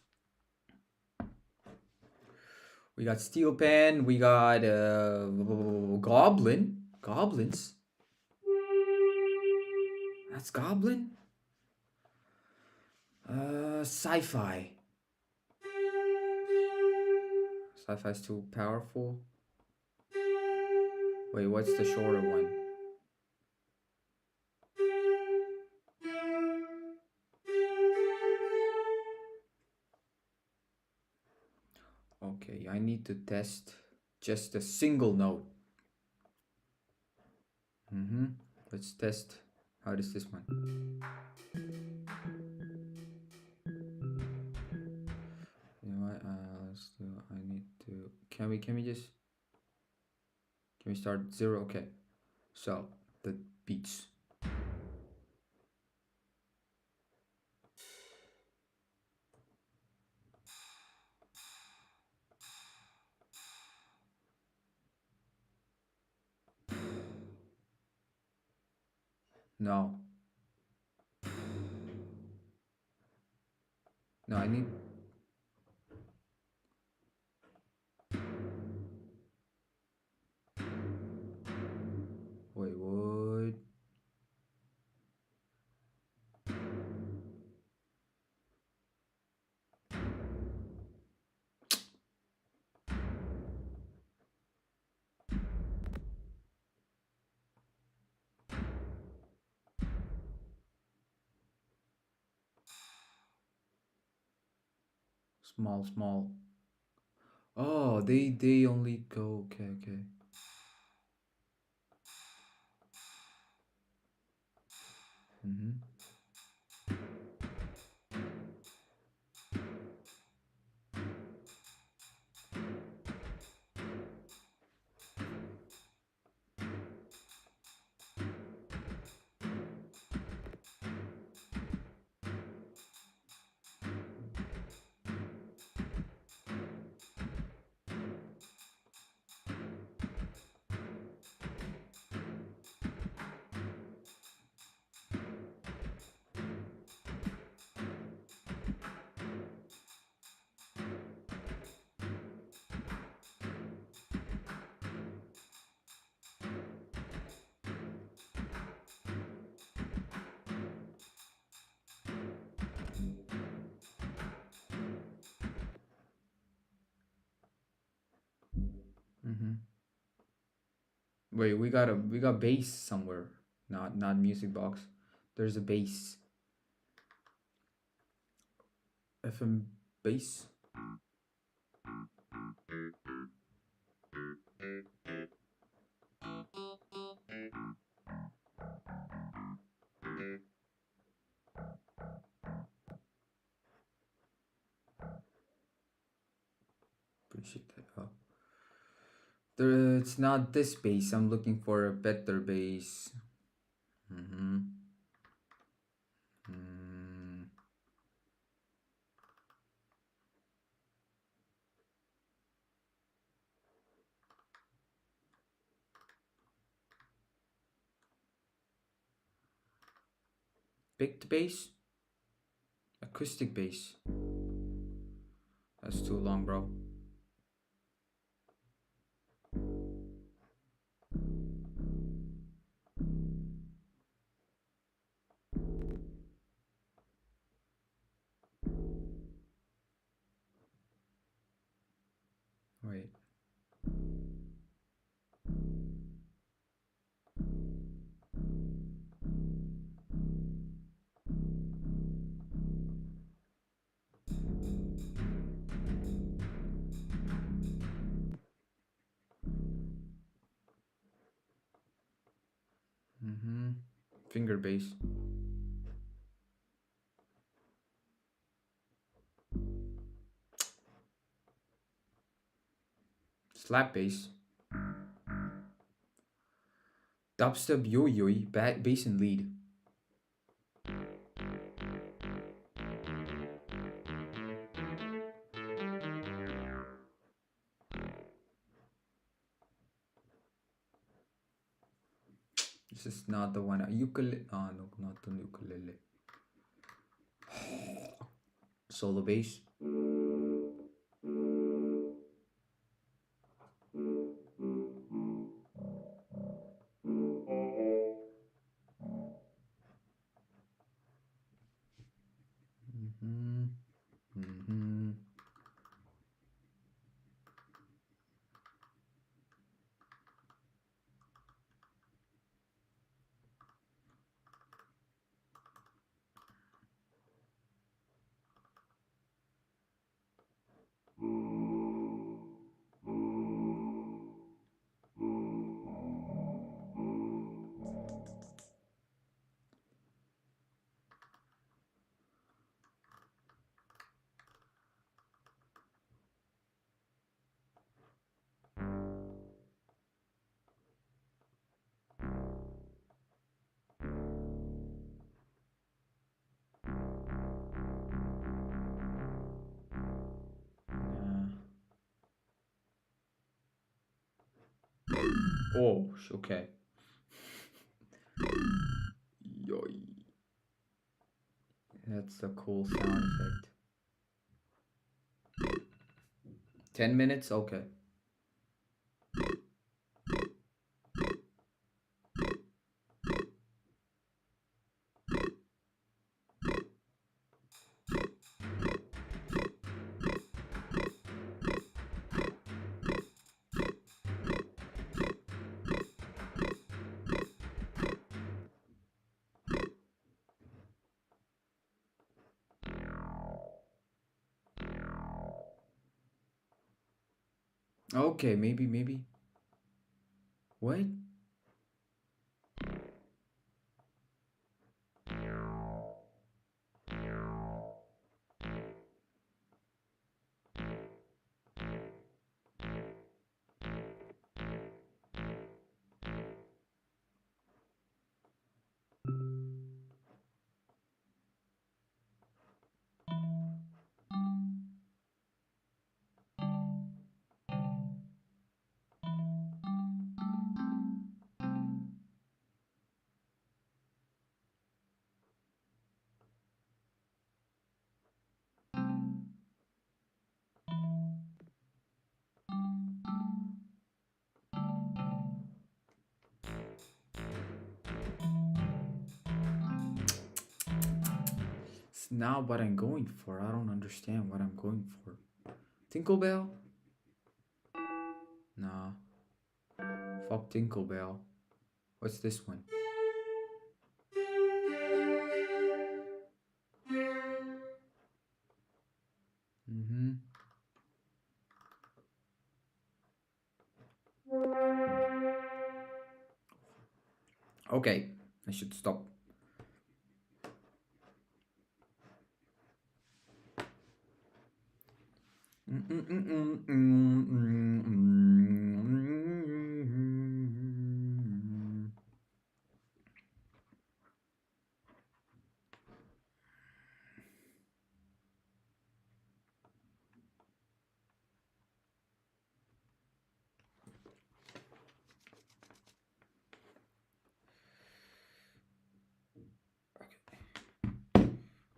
We got steel pan. We got goblin. Goblins. That's goblin. Sci-fi. Sci-fi's too powerful. Wait, what's the shorter one? Okay, I need to test just a single note. Let's test. How does this one? You know what? Let's do. I need to. Can we just? Can we start 0? Okay. So the beats. No. No, I need. Wait, what? Small, small. Oh, they only go. Okay, okay. Mm-hmm. Mm-hmm. Wait, we got bass somewhere. Not music box. There's a bass. FM bass. Appreciate that. Oh. It's not this bass. I'm looking for a better bass. Mm-hmm. Mm. Picked bass? Acoustic bass. That's too long, bro. Wait. Finger bass. Slap bass. Dubstep yo-yo, bass and lead. This is not the one. Ukulele. Oh, no, not the ukulele. Solo bass. Oh, okay. Yoy. That's a cool sound effect. 10 minutes? Okay. Okay, maybe. What? It's not what I'm going for. I don't understand what I'm going for. Tinkerbell? Nah. Fuck Tinkerbell. What's this one? Okay, I should stop.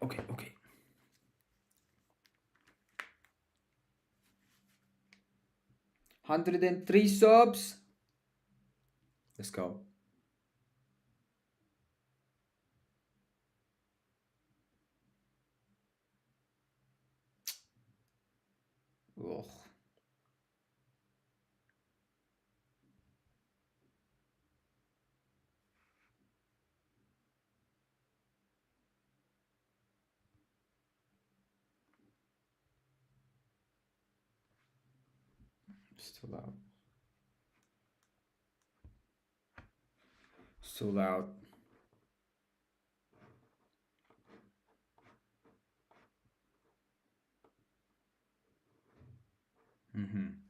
Okay, okay. 103 subs. Let's go. Ugh. Still loud. So loud. Mm-hmm.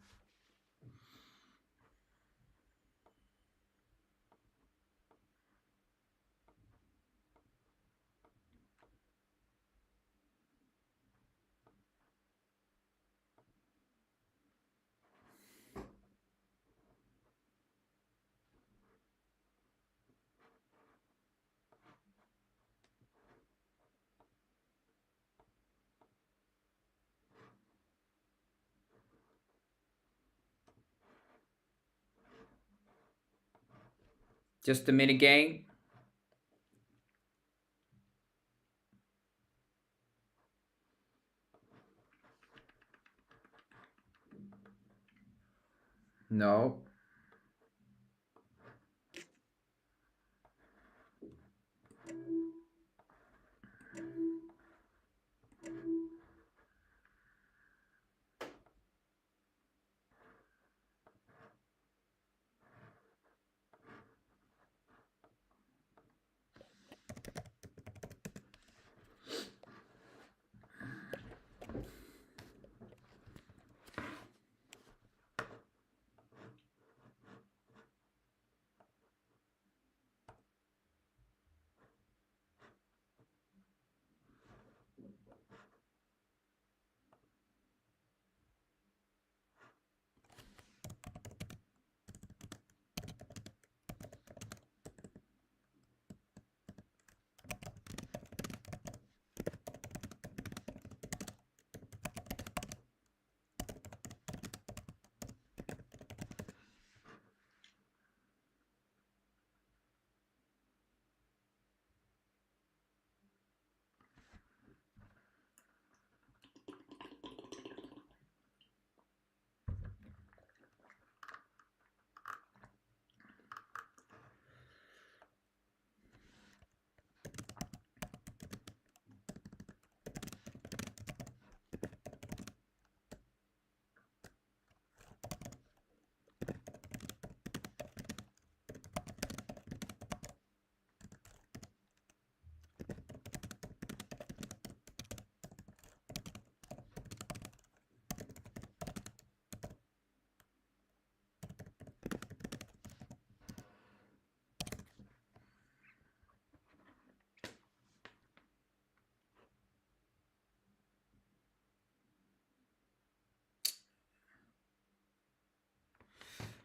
Just a minute, gang. No.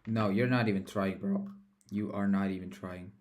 No, you're not even trying, bro. You are not even trying.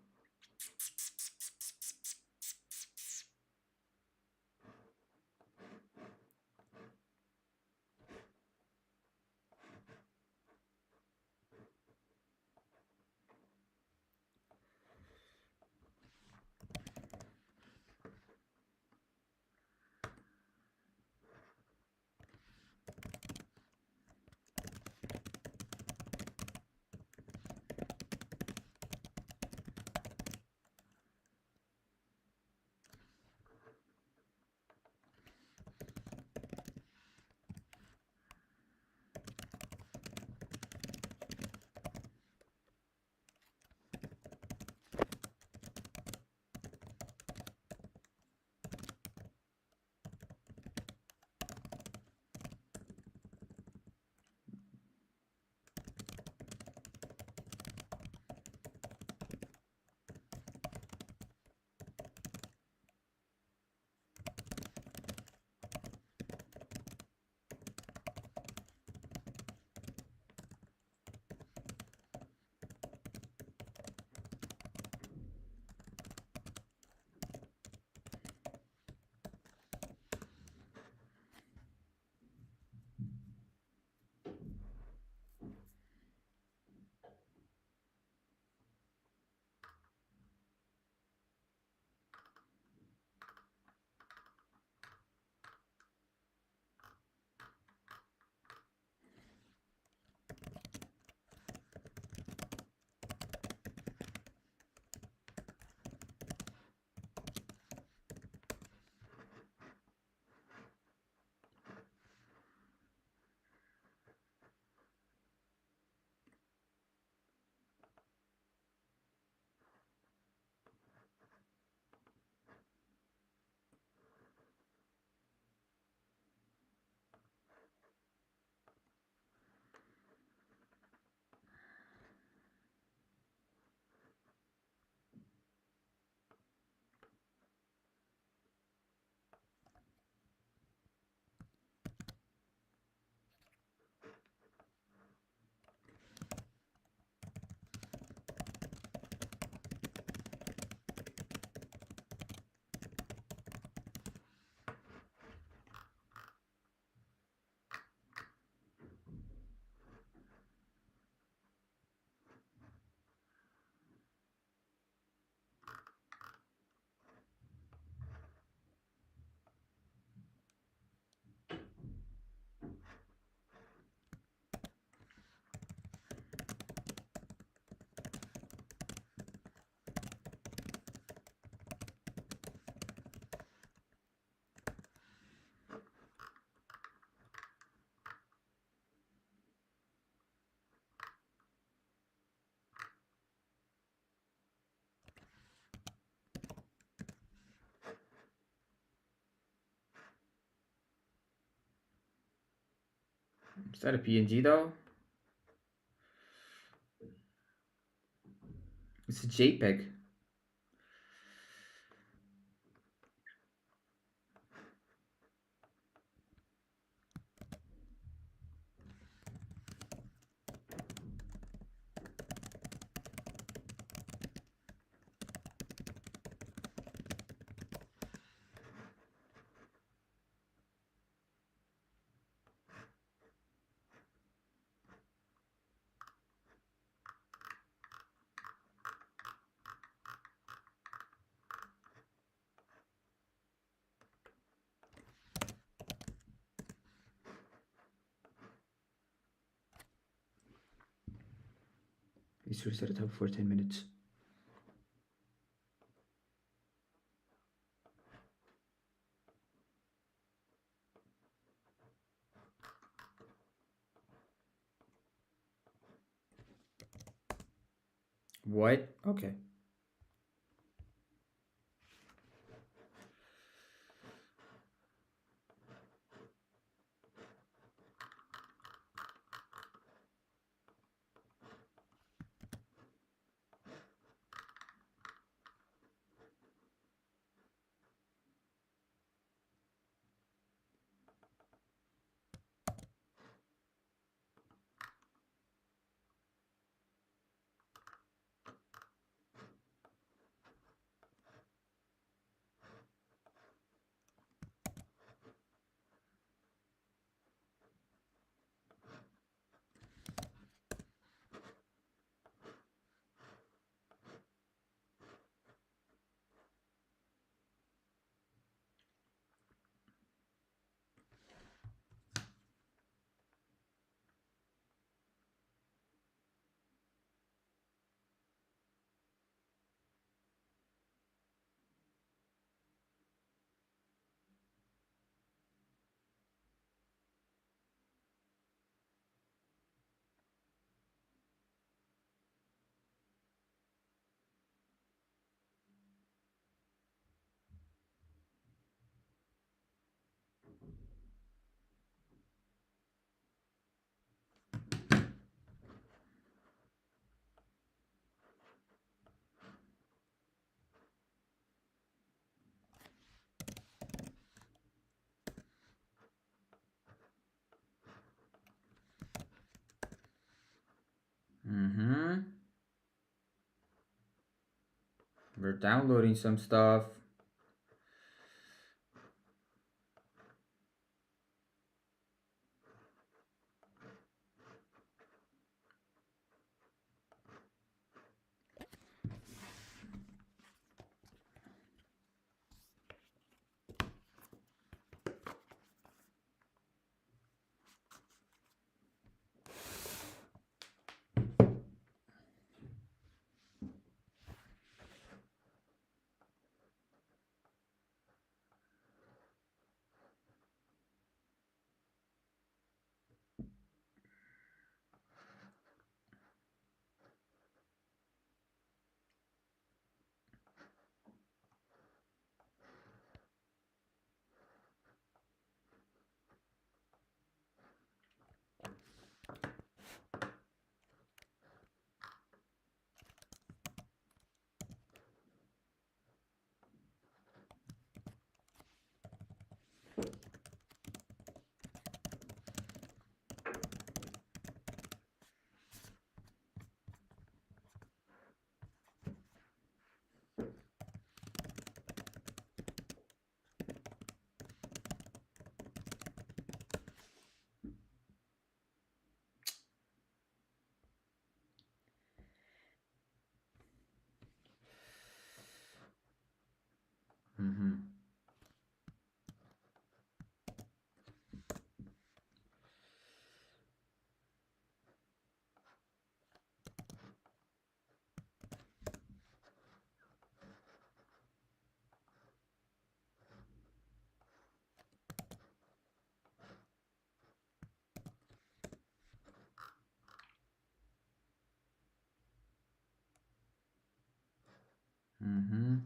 Is that a PNG though? It's a JPEG. Please restart the tab for 10 minutes. What? Okay. Mm-hmm. We're downloading some stuff. Mm-hmm. Mm-hmm.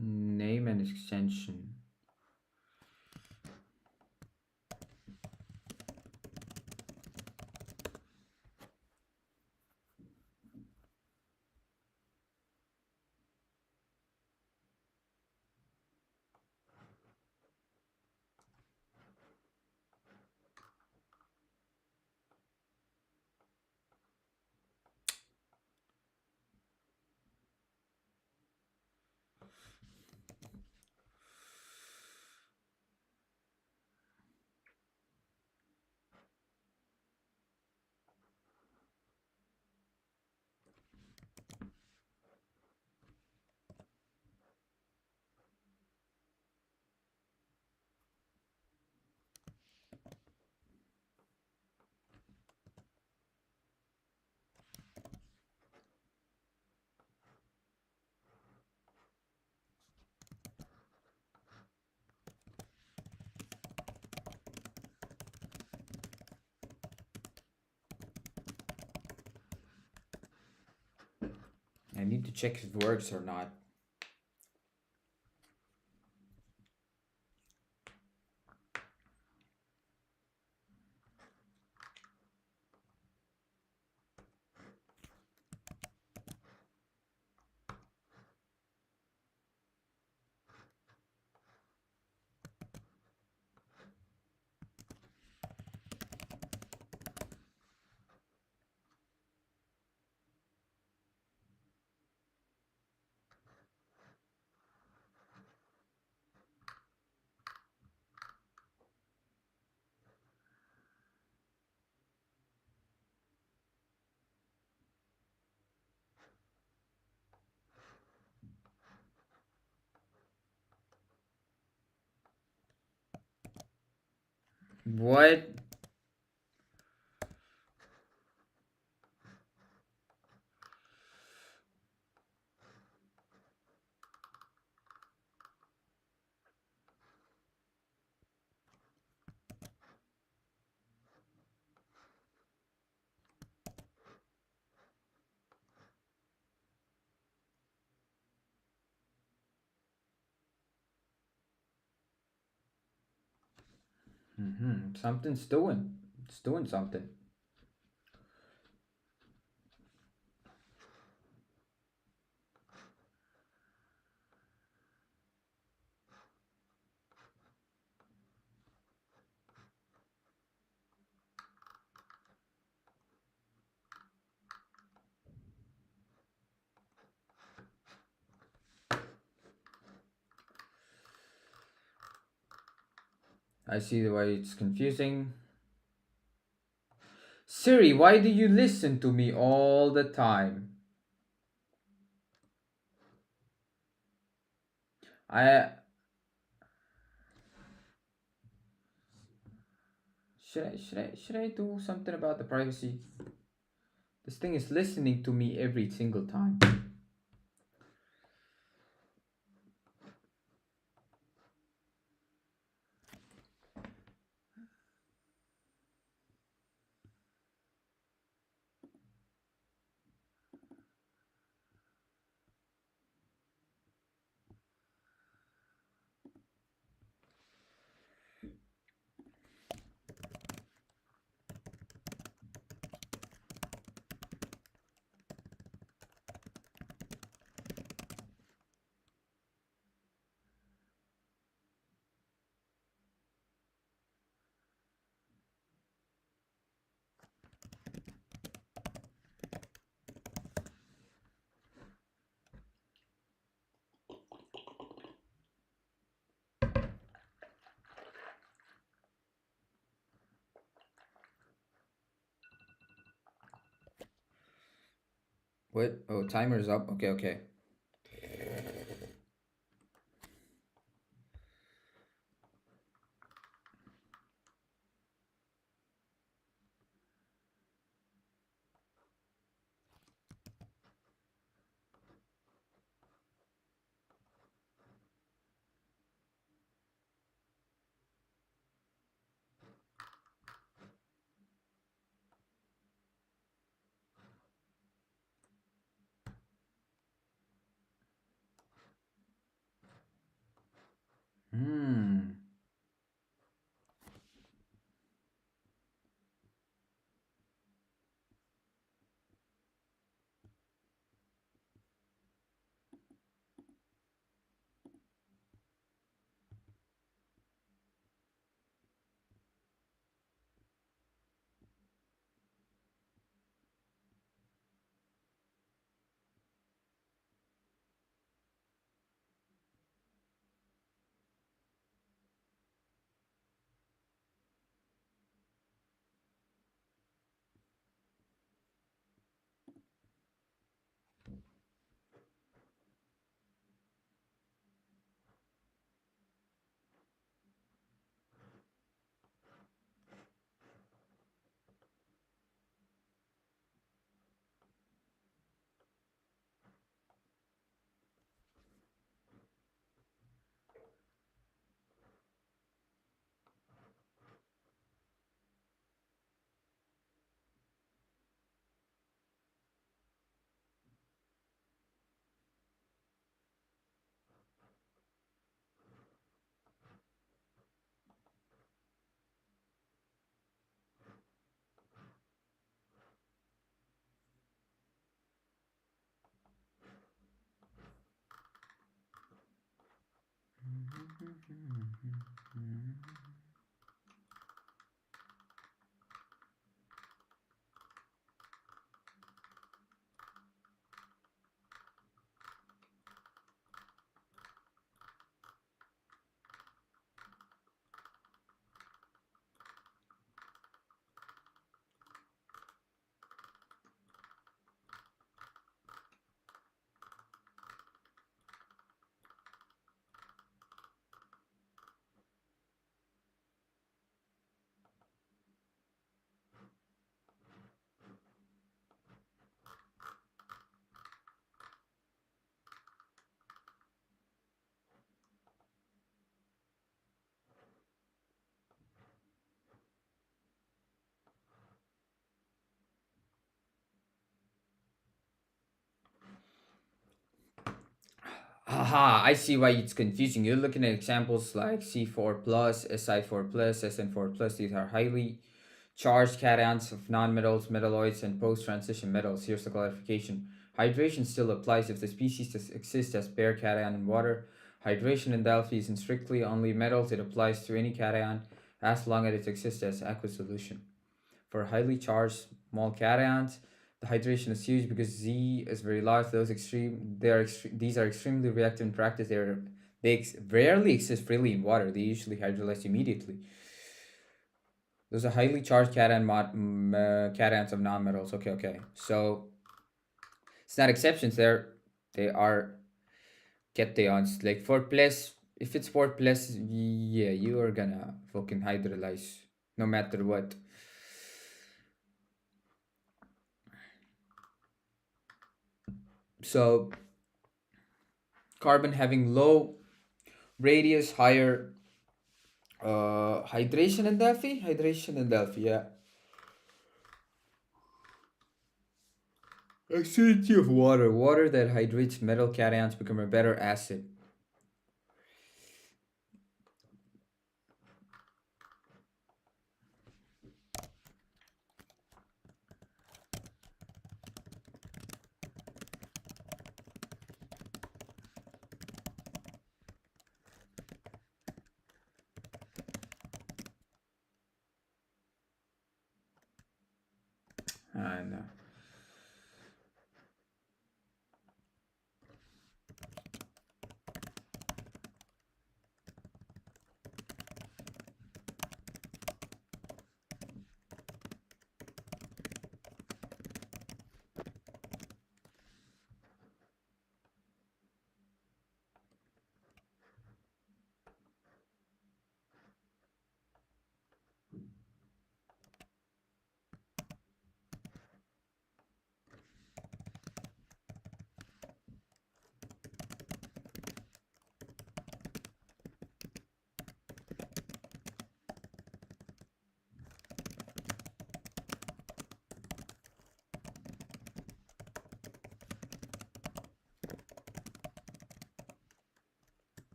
Name and extension. I need to check if it works or not. What? Something's doing. It's doing something. I see why it's confusing. Siri, why do you listen to me all the time? I should I do something about the privacy? This thing is listening to me every single time. What? Oh, timer's up. Okay, okay. Hmm. Aha, I see why it's confusing. You're looking at examples like C4 plus, Si4 plus, SN4 plus. These are highly charged cations of nonmetals, metalloids, and post-transition metals. Here's the clarification. Hydration still applies if the species exists as bare cation in water. Hydration in Delphi isn't strictly only metals. It applies to any cation as long as it exists as aqueous solution. For highly charged small cations, the hydration is huge because Z is very large. These are extremely reactive in practice. Rarely exist freely in water. They usually hydrolyze immediately. Those are highly charged cations of nonmetals. Okay, okay. So it's not exceptions. They are cations. Like 4 plus, if it's 4 plus, yeah, you are gonna fucking hydrolyze no matter what. So carbon having low radius, higher hydration in Delphi, yeah. Acidity of water. Water that hydrates metal cations become a better acid. I know.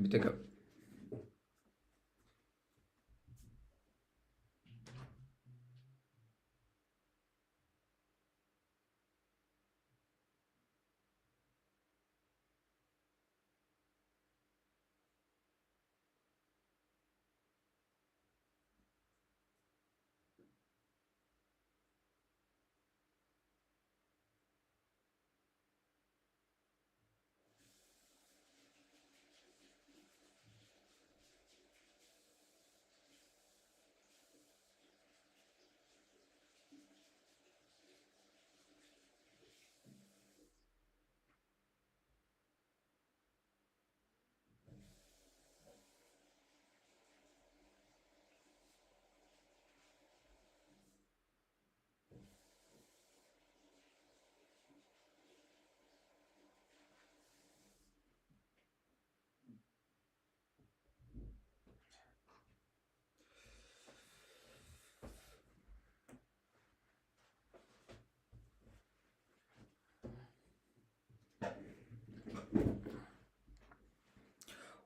me take a.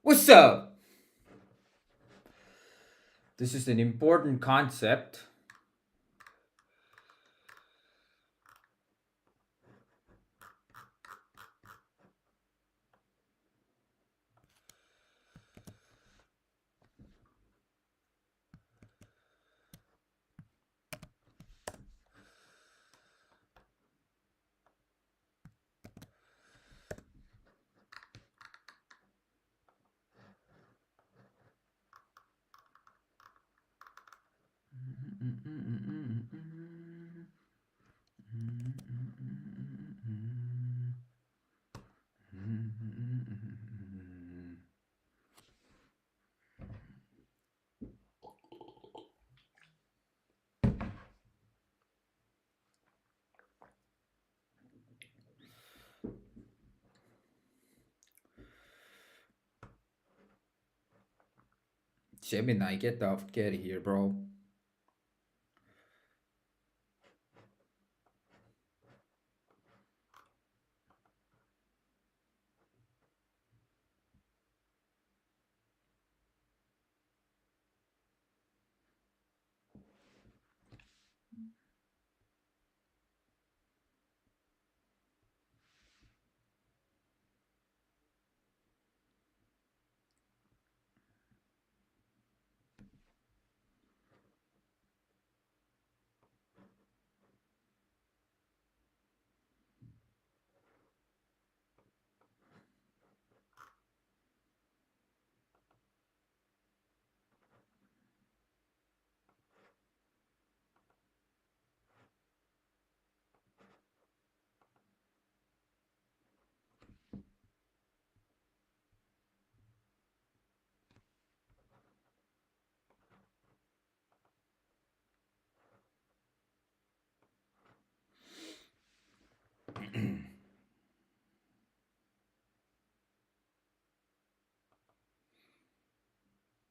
What's up? This is an important concept. Gemini, get the get out of here, bro.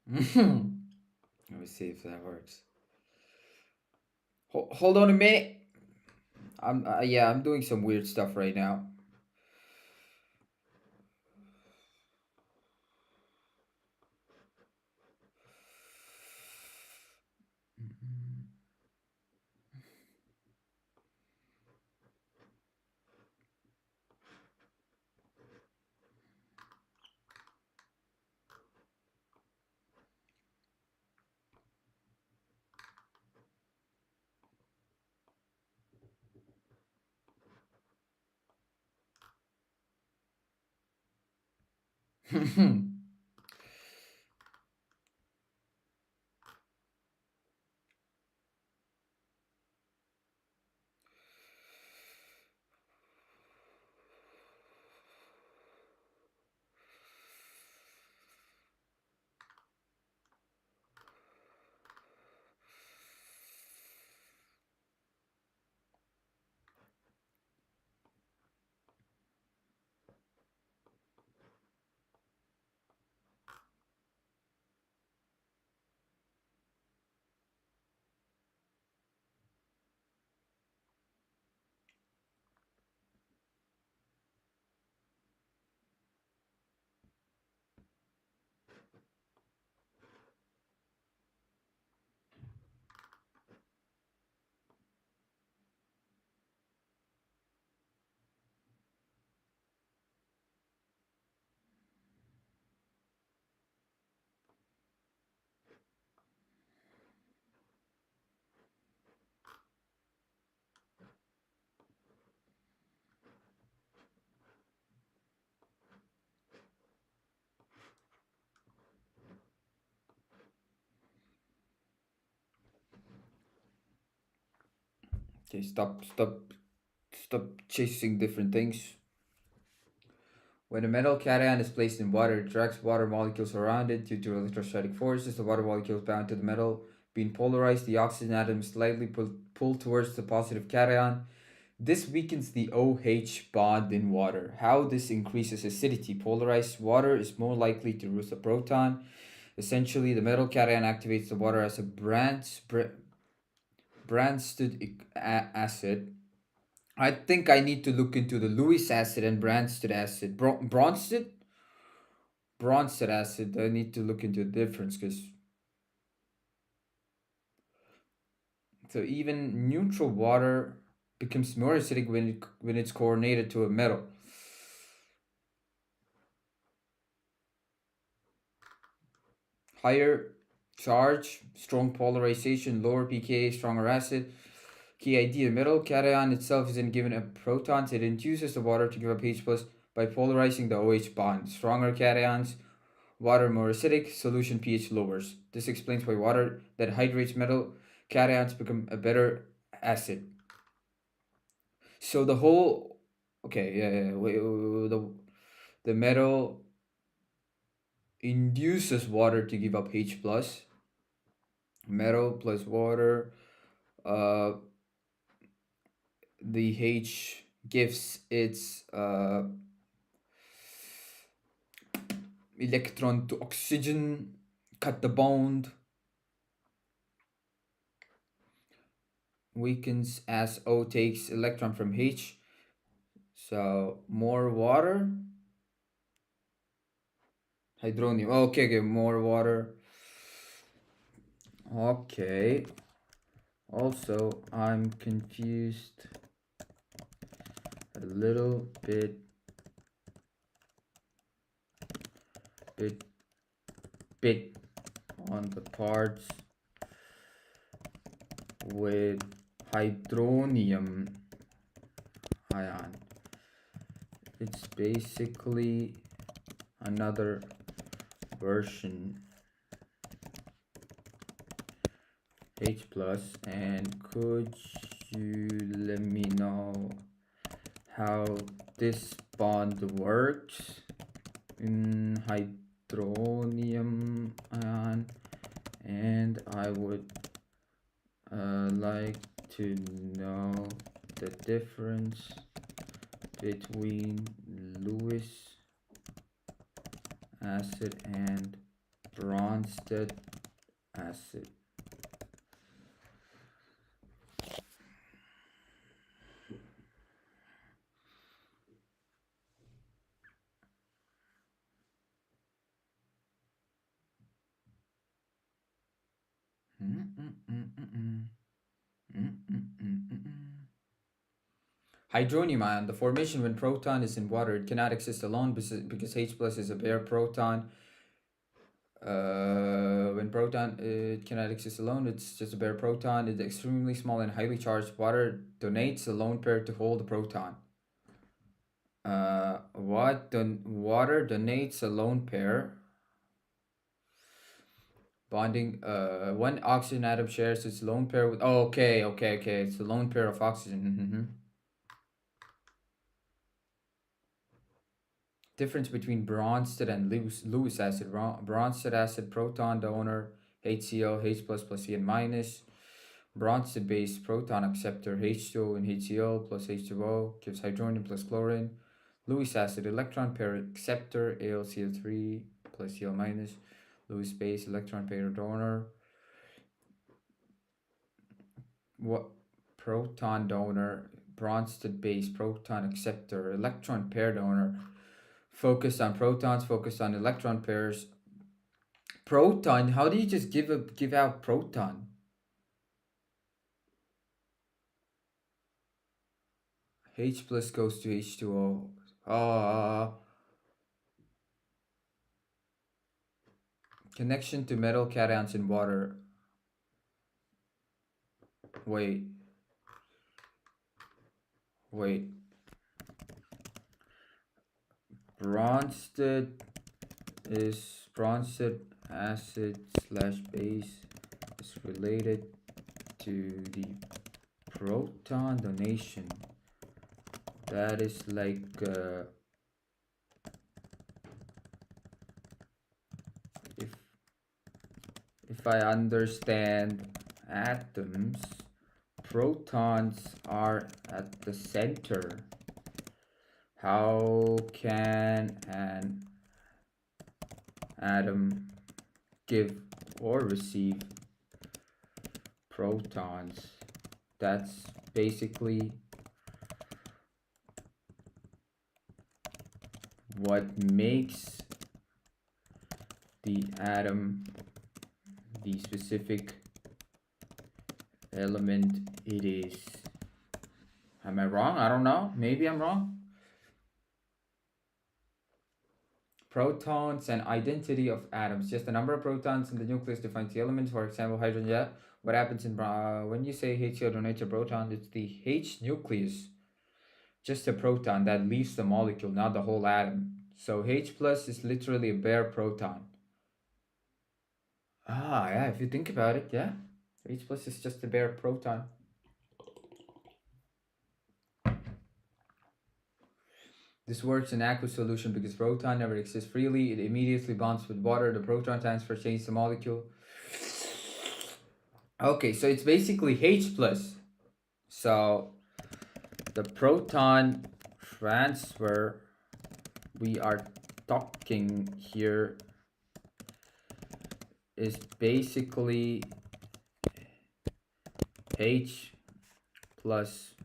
Let me see if that works. Hold on a minute. I'm yeah, I'm doing some weird stuff right now. Okay, stop chasing different things. When a metal cation is placed in water, it drags water molecules around it due to electrostatic forces. The water molecules bound to the metal being polarized. The oxygen atom is slightly pulled towards the positive cation. This weakens the OH bond in water. How this increases acidity. Polarized water is more likely to lose a proton. Essentially, the metal cation activates the water as a Brandstedt acid. I think I need to look into the Lewis acid and Brandstedt acid. Bronsted acid. I need to look into the difference because so even neutral water becomes more acidic when it's chlorinated to a metal. Higher charge, strong polarization, lower pK, stronger acid. Key idea: metal cation itself isn't given a protons. It induces the water to give up H plus by polarizing the OH bond. Stronger cations, water more acidic, solution pH lowers. This explains why water that hydrates metal cations become a better acid. So the whole okay, the metal induces water to give up H plus. Metal plus water, uh, the H gives its electron to oxygen, cut the bond, weakens as O takes electron from H. So more water, hydronium. Okay, more water. Okay. Also, I'm confused a little bit on the parts with hydronium ion. It's basically another version H plus, and could you let me know how this bond works in hydronium ion? And I would like to know the difference between Lewis acid and Bronsted acid. Hydronium ion, the formation when proton is in water, it cannot exist alone because H plus is a bare proton. When proton it cannot exist alone, it's just a bare proton. It's extremely small and highly charged. Water donates a lone pair to hold the proton. Water donates a lone pair. Bonding. One oxygen atom shares its lone pair with. Oh, okay. It's a lone pair of oxygen. Difference between Bronsted and Lewis acid. Bronsted acid, proton donor, HCl, H plus plus En minus. Bronsted based proton acceptor, H2O and HCl plus H2O gives hydronium plus chlorine. Lewis acid, electron pair acceptor, AlCl3 plus Cl minus. Lewis base, electron pair donor. What proton donor? Bronsted base, proton acceptor, electron pair donor. Focus on protons, focus on electron pairs. Proton, how do you just give out proton? H plus goes to H2O. Connection to metal cations in water. Wait. Bronsted acid slash base is related to the proton donation. That is like if I understand atoms, protons are at the center. How can an atom give or receive protons? That's basically what makes the atom the specific element it is. Am I wrong? I don't know. Maybe I'm wrong. Protons and identity of atoms. Just the number of protons in the nucleus defines the element. For example, hydrogen. Yeah. What happens in when you say H donates a proton? It's the H nucleus. Just a proton that leaves the molecule, not the whole atom. So H plus is literally a bare proton. Ah, yeah. If you think about it, yeah. H plus is just a bare proton. This works in aqueous solution because proton never exists freely. It immediately bonds with water. The proton transfer changes the molecule. Okay, so it's basically H plus. So the proton transfer we are talking here is basically H plus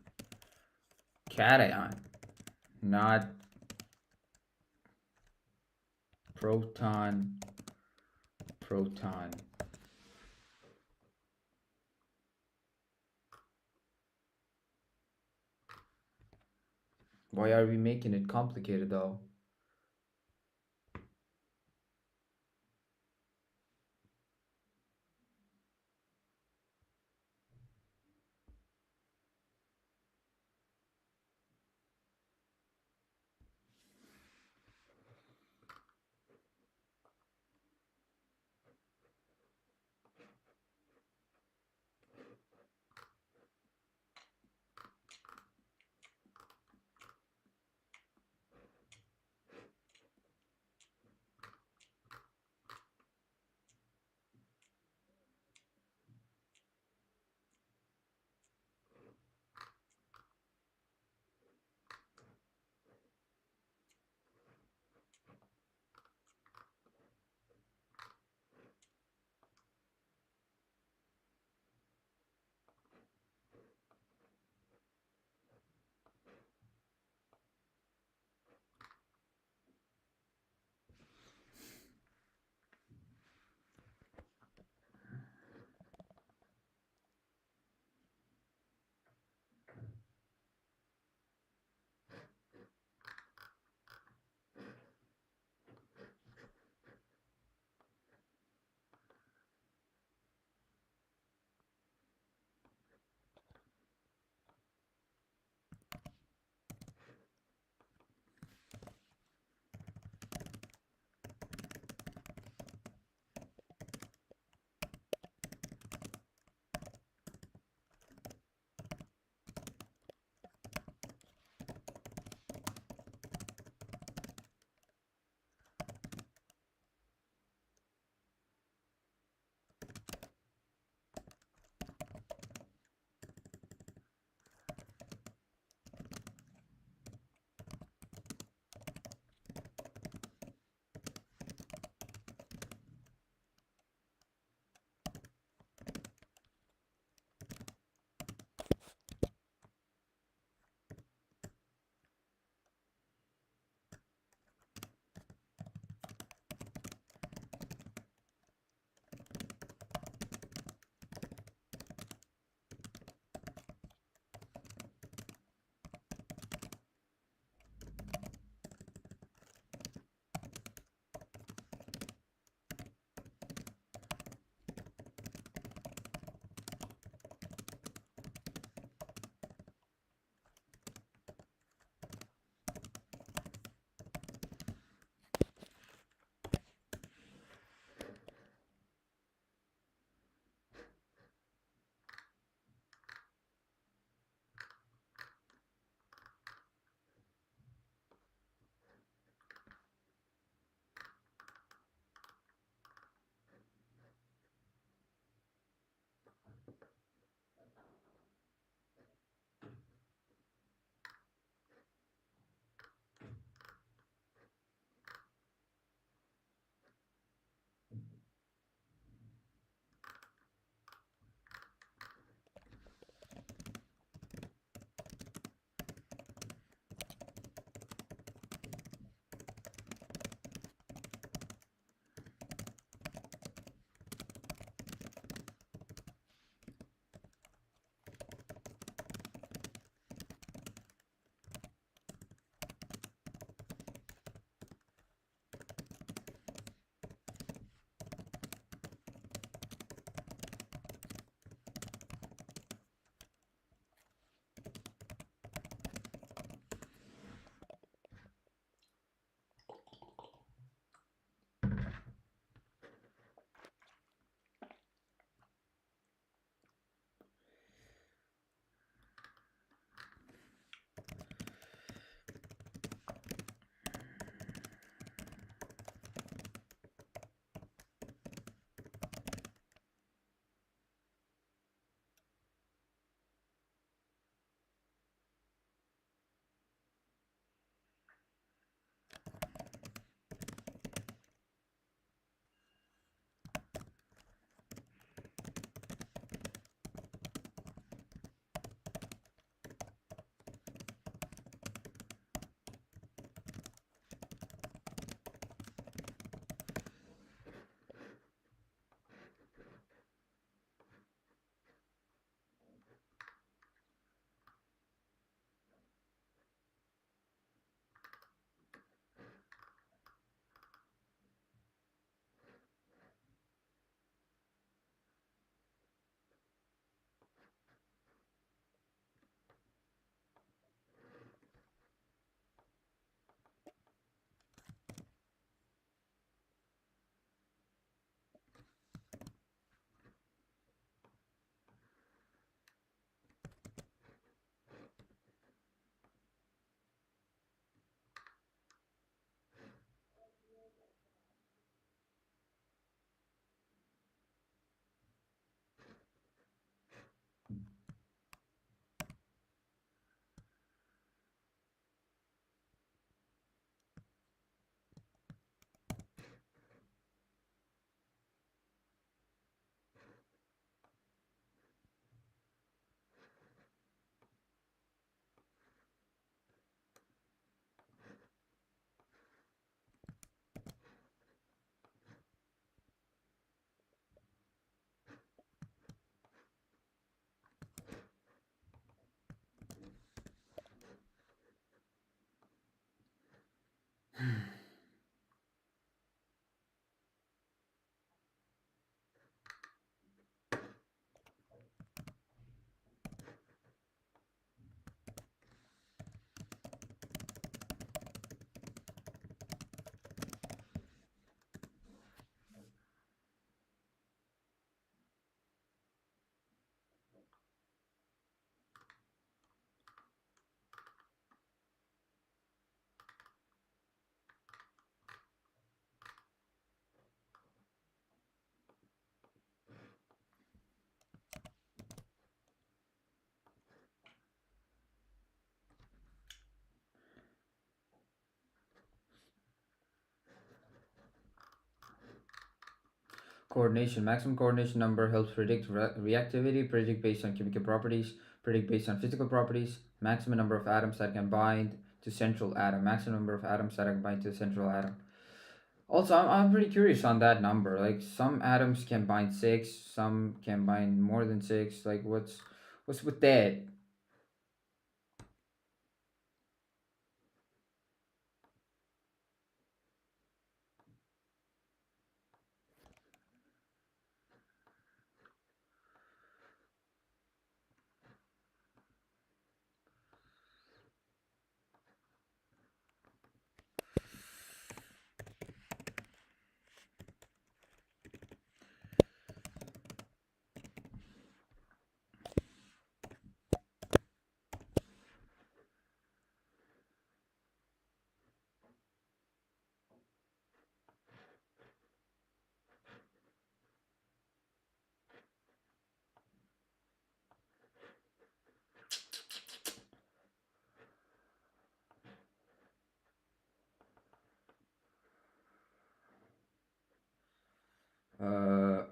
cation, not proton. Why are we making it complicated though? Coordination. Maximum coordination number helps predict reactivity, predict based on chemical properties, predict based on physical properties. Maximum number of atoms that can bind to central atom. Maximum number of atoms that can bind to central atom. Also, I'm pretty curious on that number. Like some atoms can bind six, some can bind more than six. Like what's with that? Uh,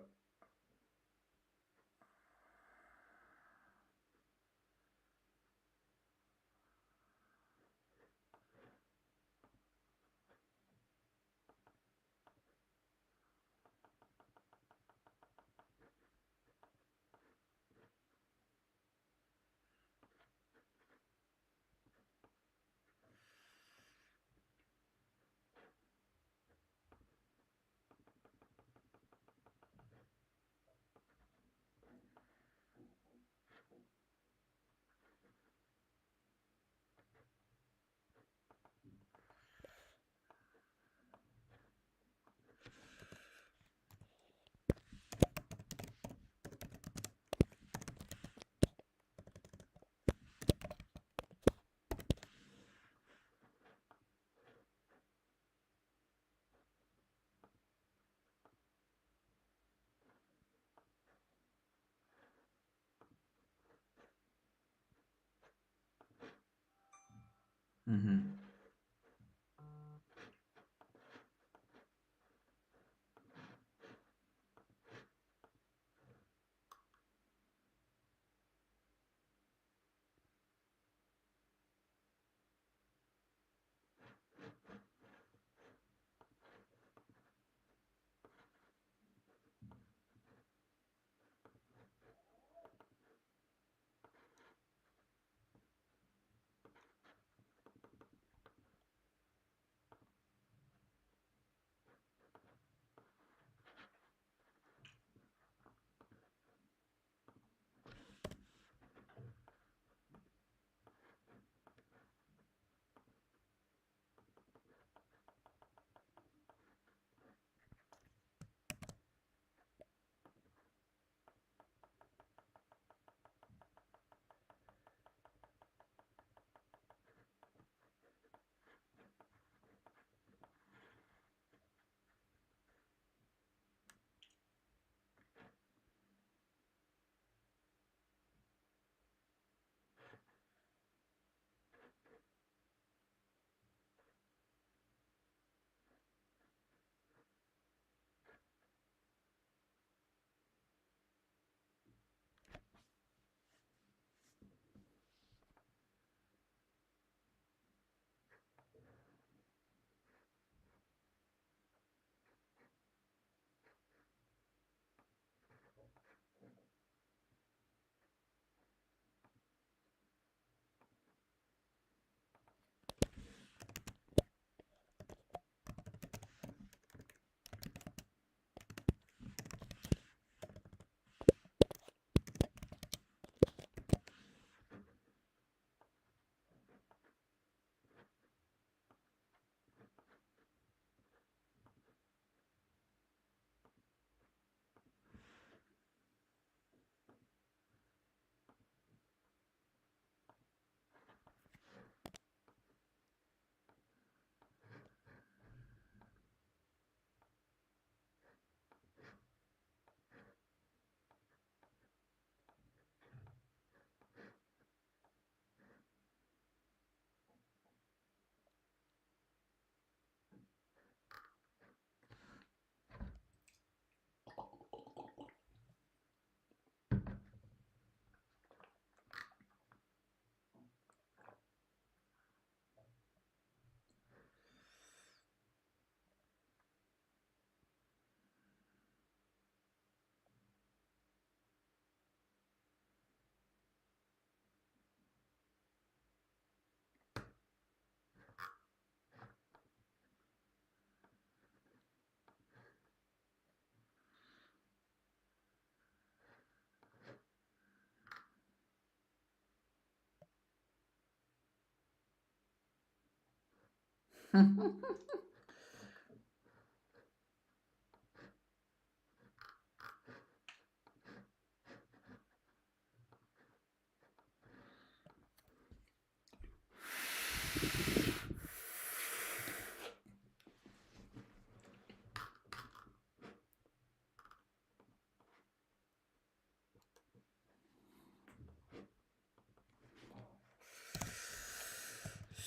mm-hmm.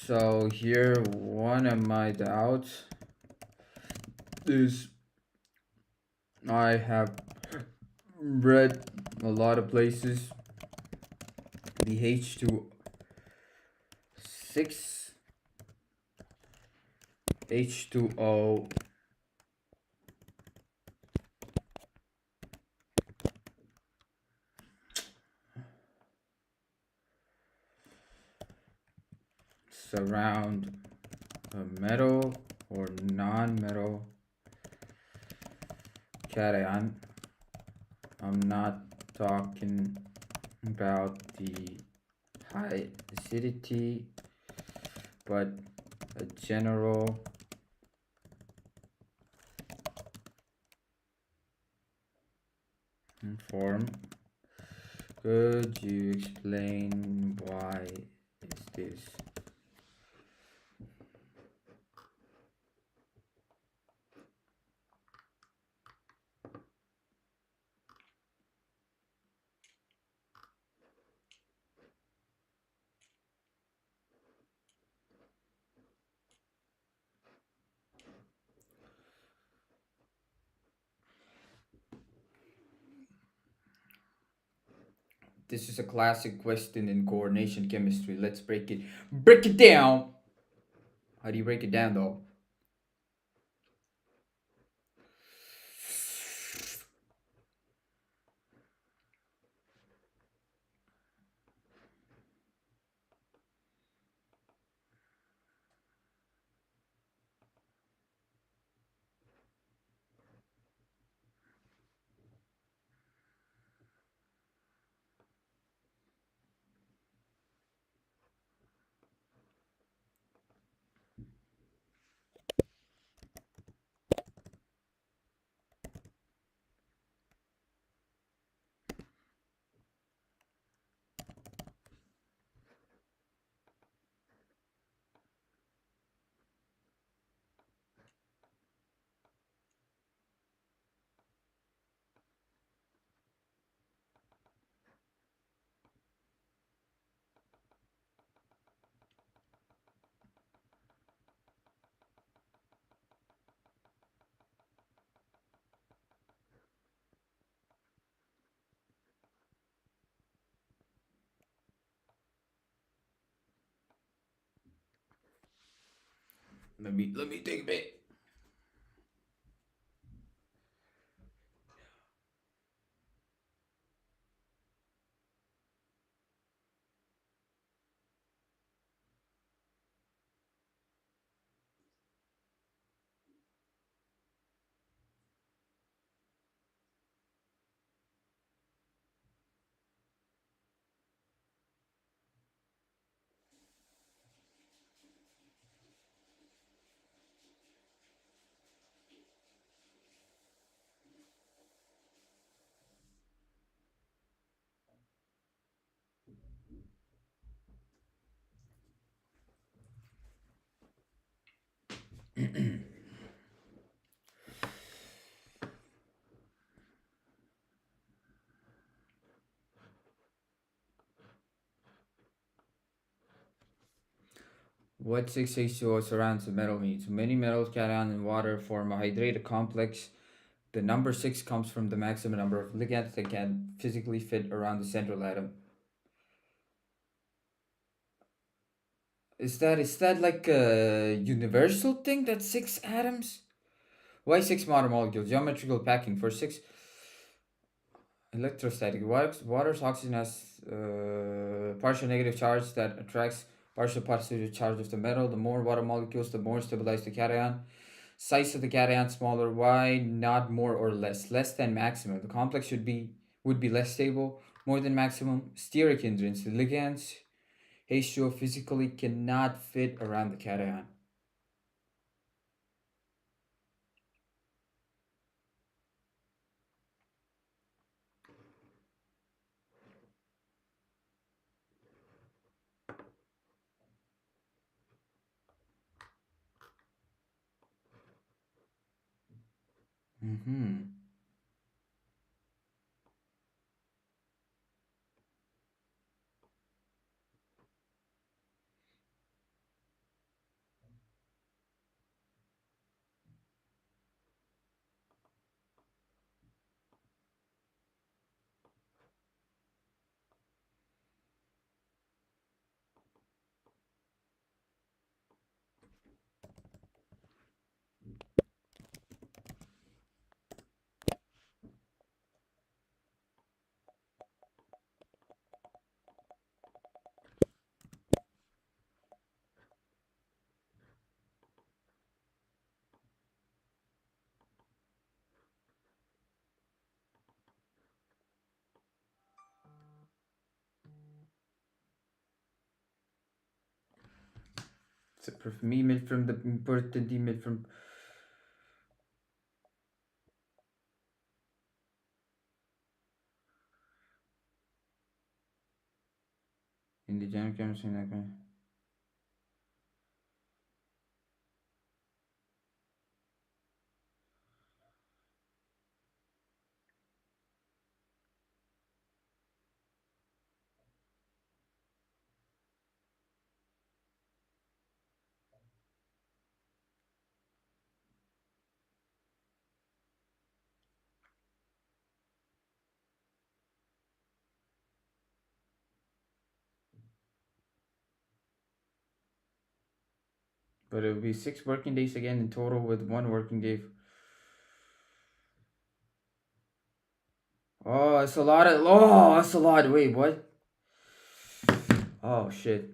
So here, one of my doubts is I have read a lot of places the H2 6 H2O surround a metal or non-metal cation. I'm not talking about the high acidity, but a general form. Could you explain why is this? This is a classic question in coordination chemistry. Let's break it down. How do you break it down though? Let me take a bit. What 6H2O surrounds the metal means? Many metals, cation, and water form a hydrated complex. The number 6 comes from the maximum number of ligands that can physically fit around the central atom. Is that like a universal thing? That 6 atoms? Why 6 molecules? Geometrical packing. For 6, electrostatic. Water's oxygen has partial negative charge that attracts partial positive charge of the metal. The more water molecules, the more stabilized the cation. Size of the cation smaller. Why not more or less? Less than maximum. The complex would be less stable. More than maximum. Steric hindrance. The ligands H2O physically cannot fit around the cation. Mm-hmm. It's a email from the important email from in the jam chemistry. But it will be 6 working days again in total with 1 working day. Oh, it's a lot of. Oh, that's a lot. Wait, what? Oh, shit.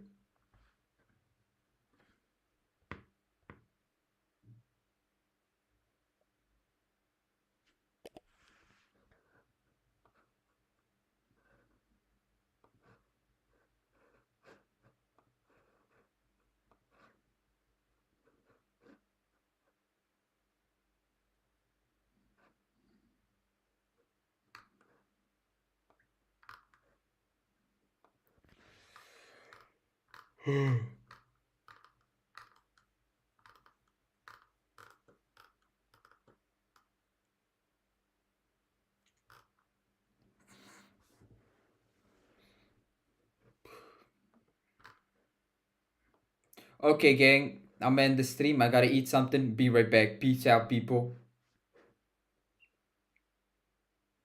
Okay, gang. I'm in the stream. I gotta eat something. Be right back. Peace out, people.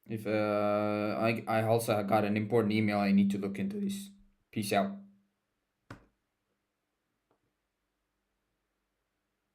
If I also got an important email. I need to look into this. Peace out.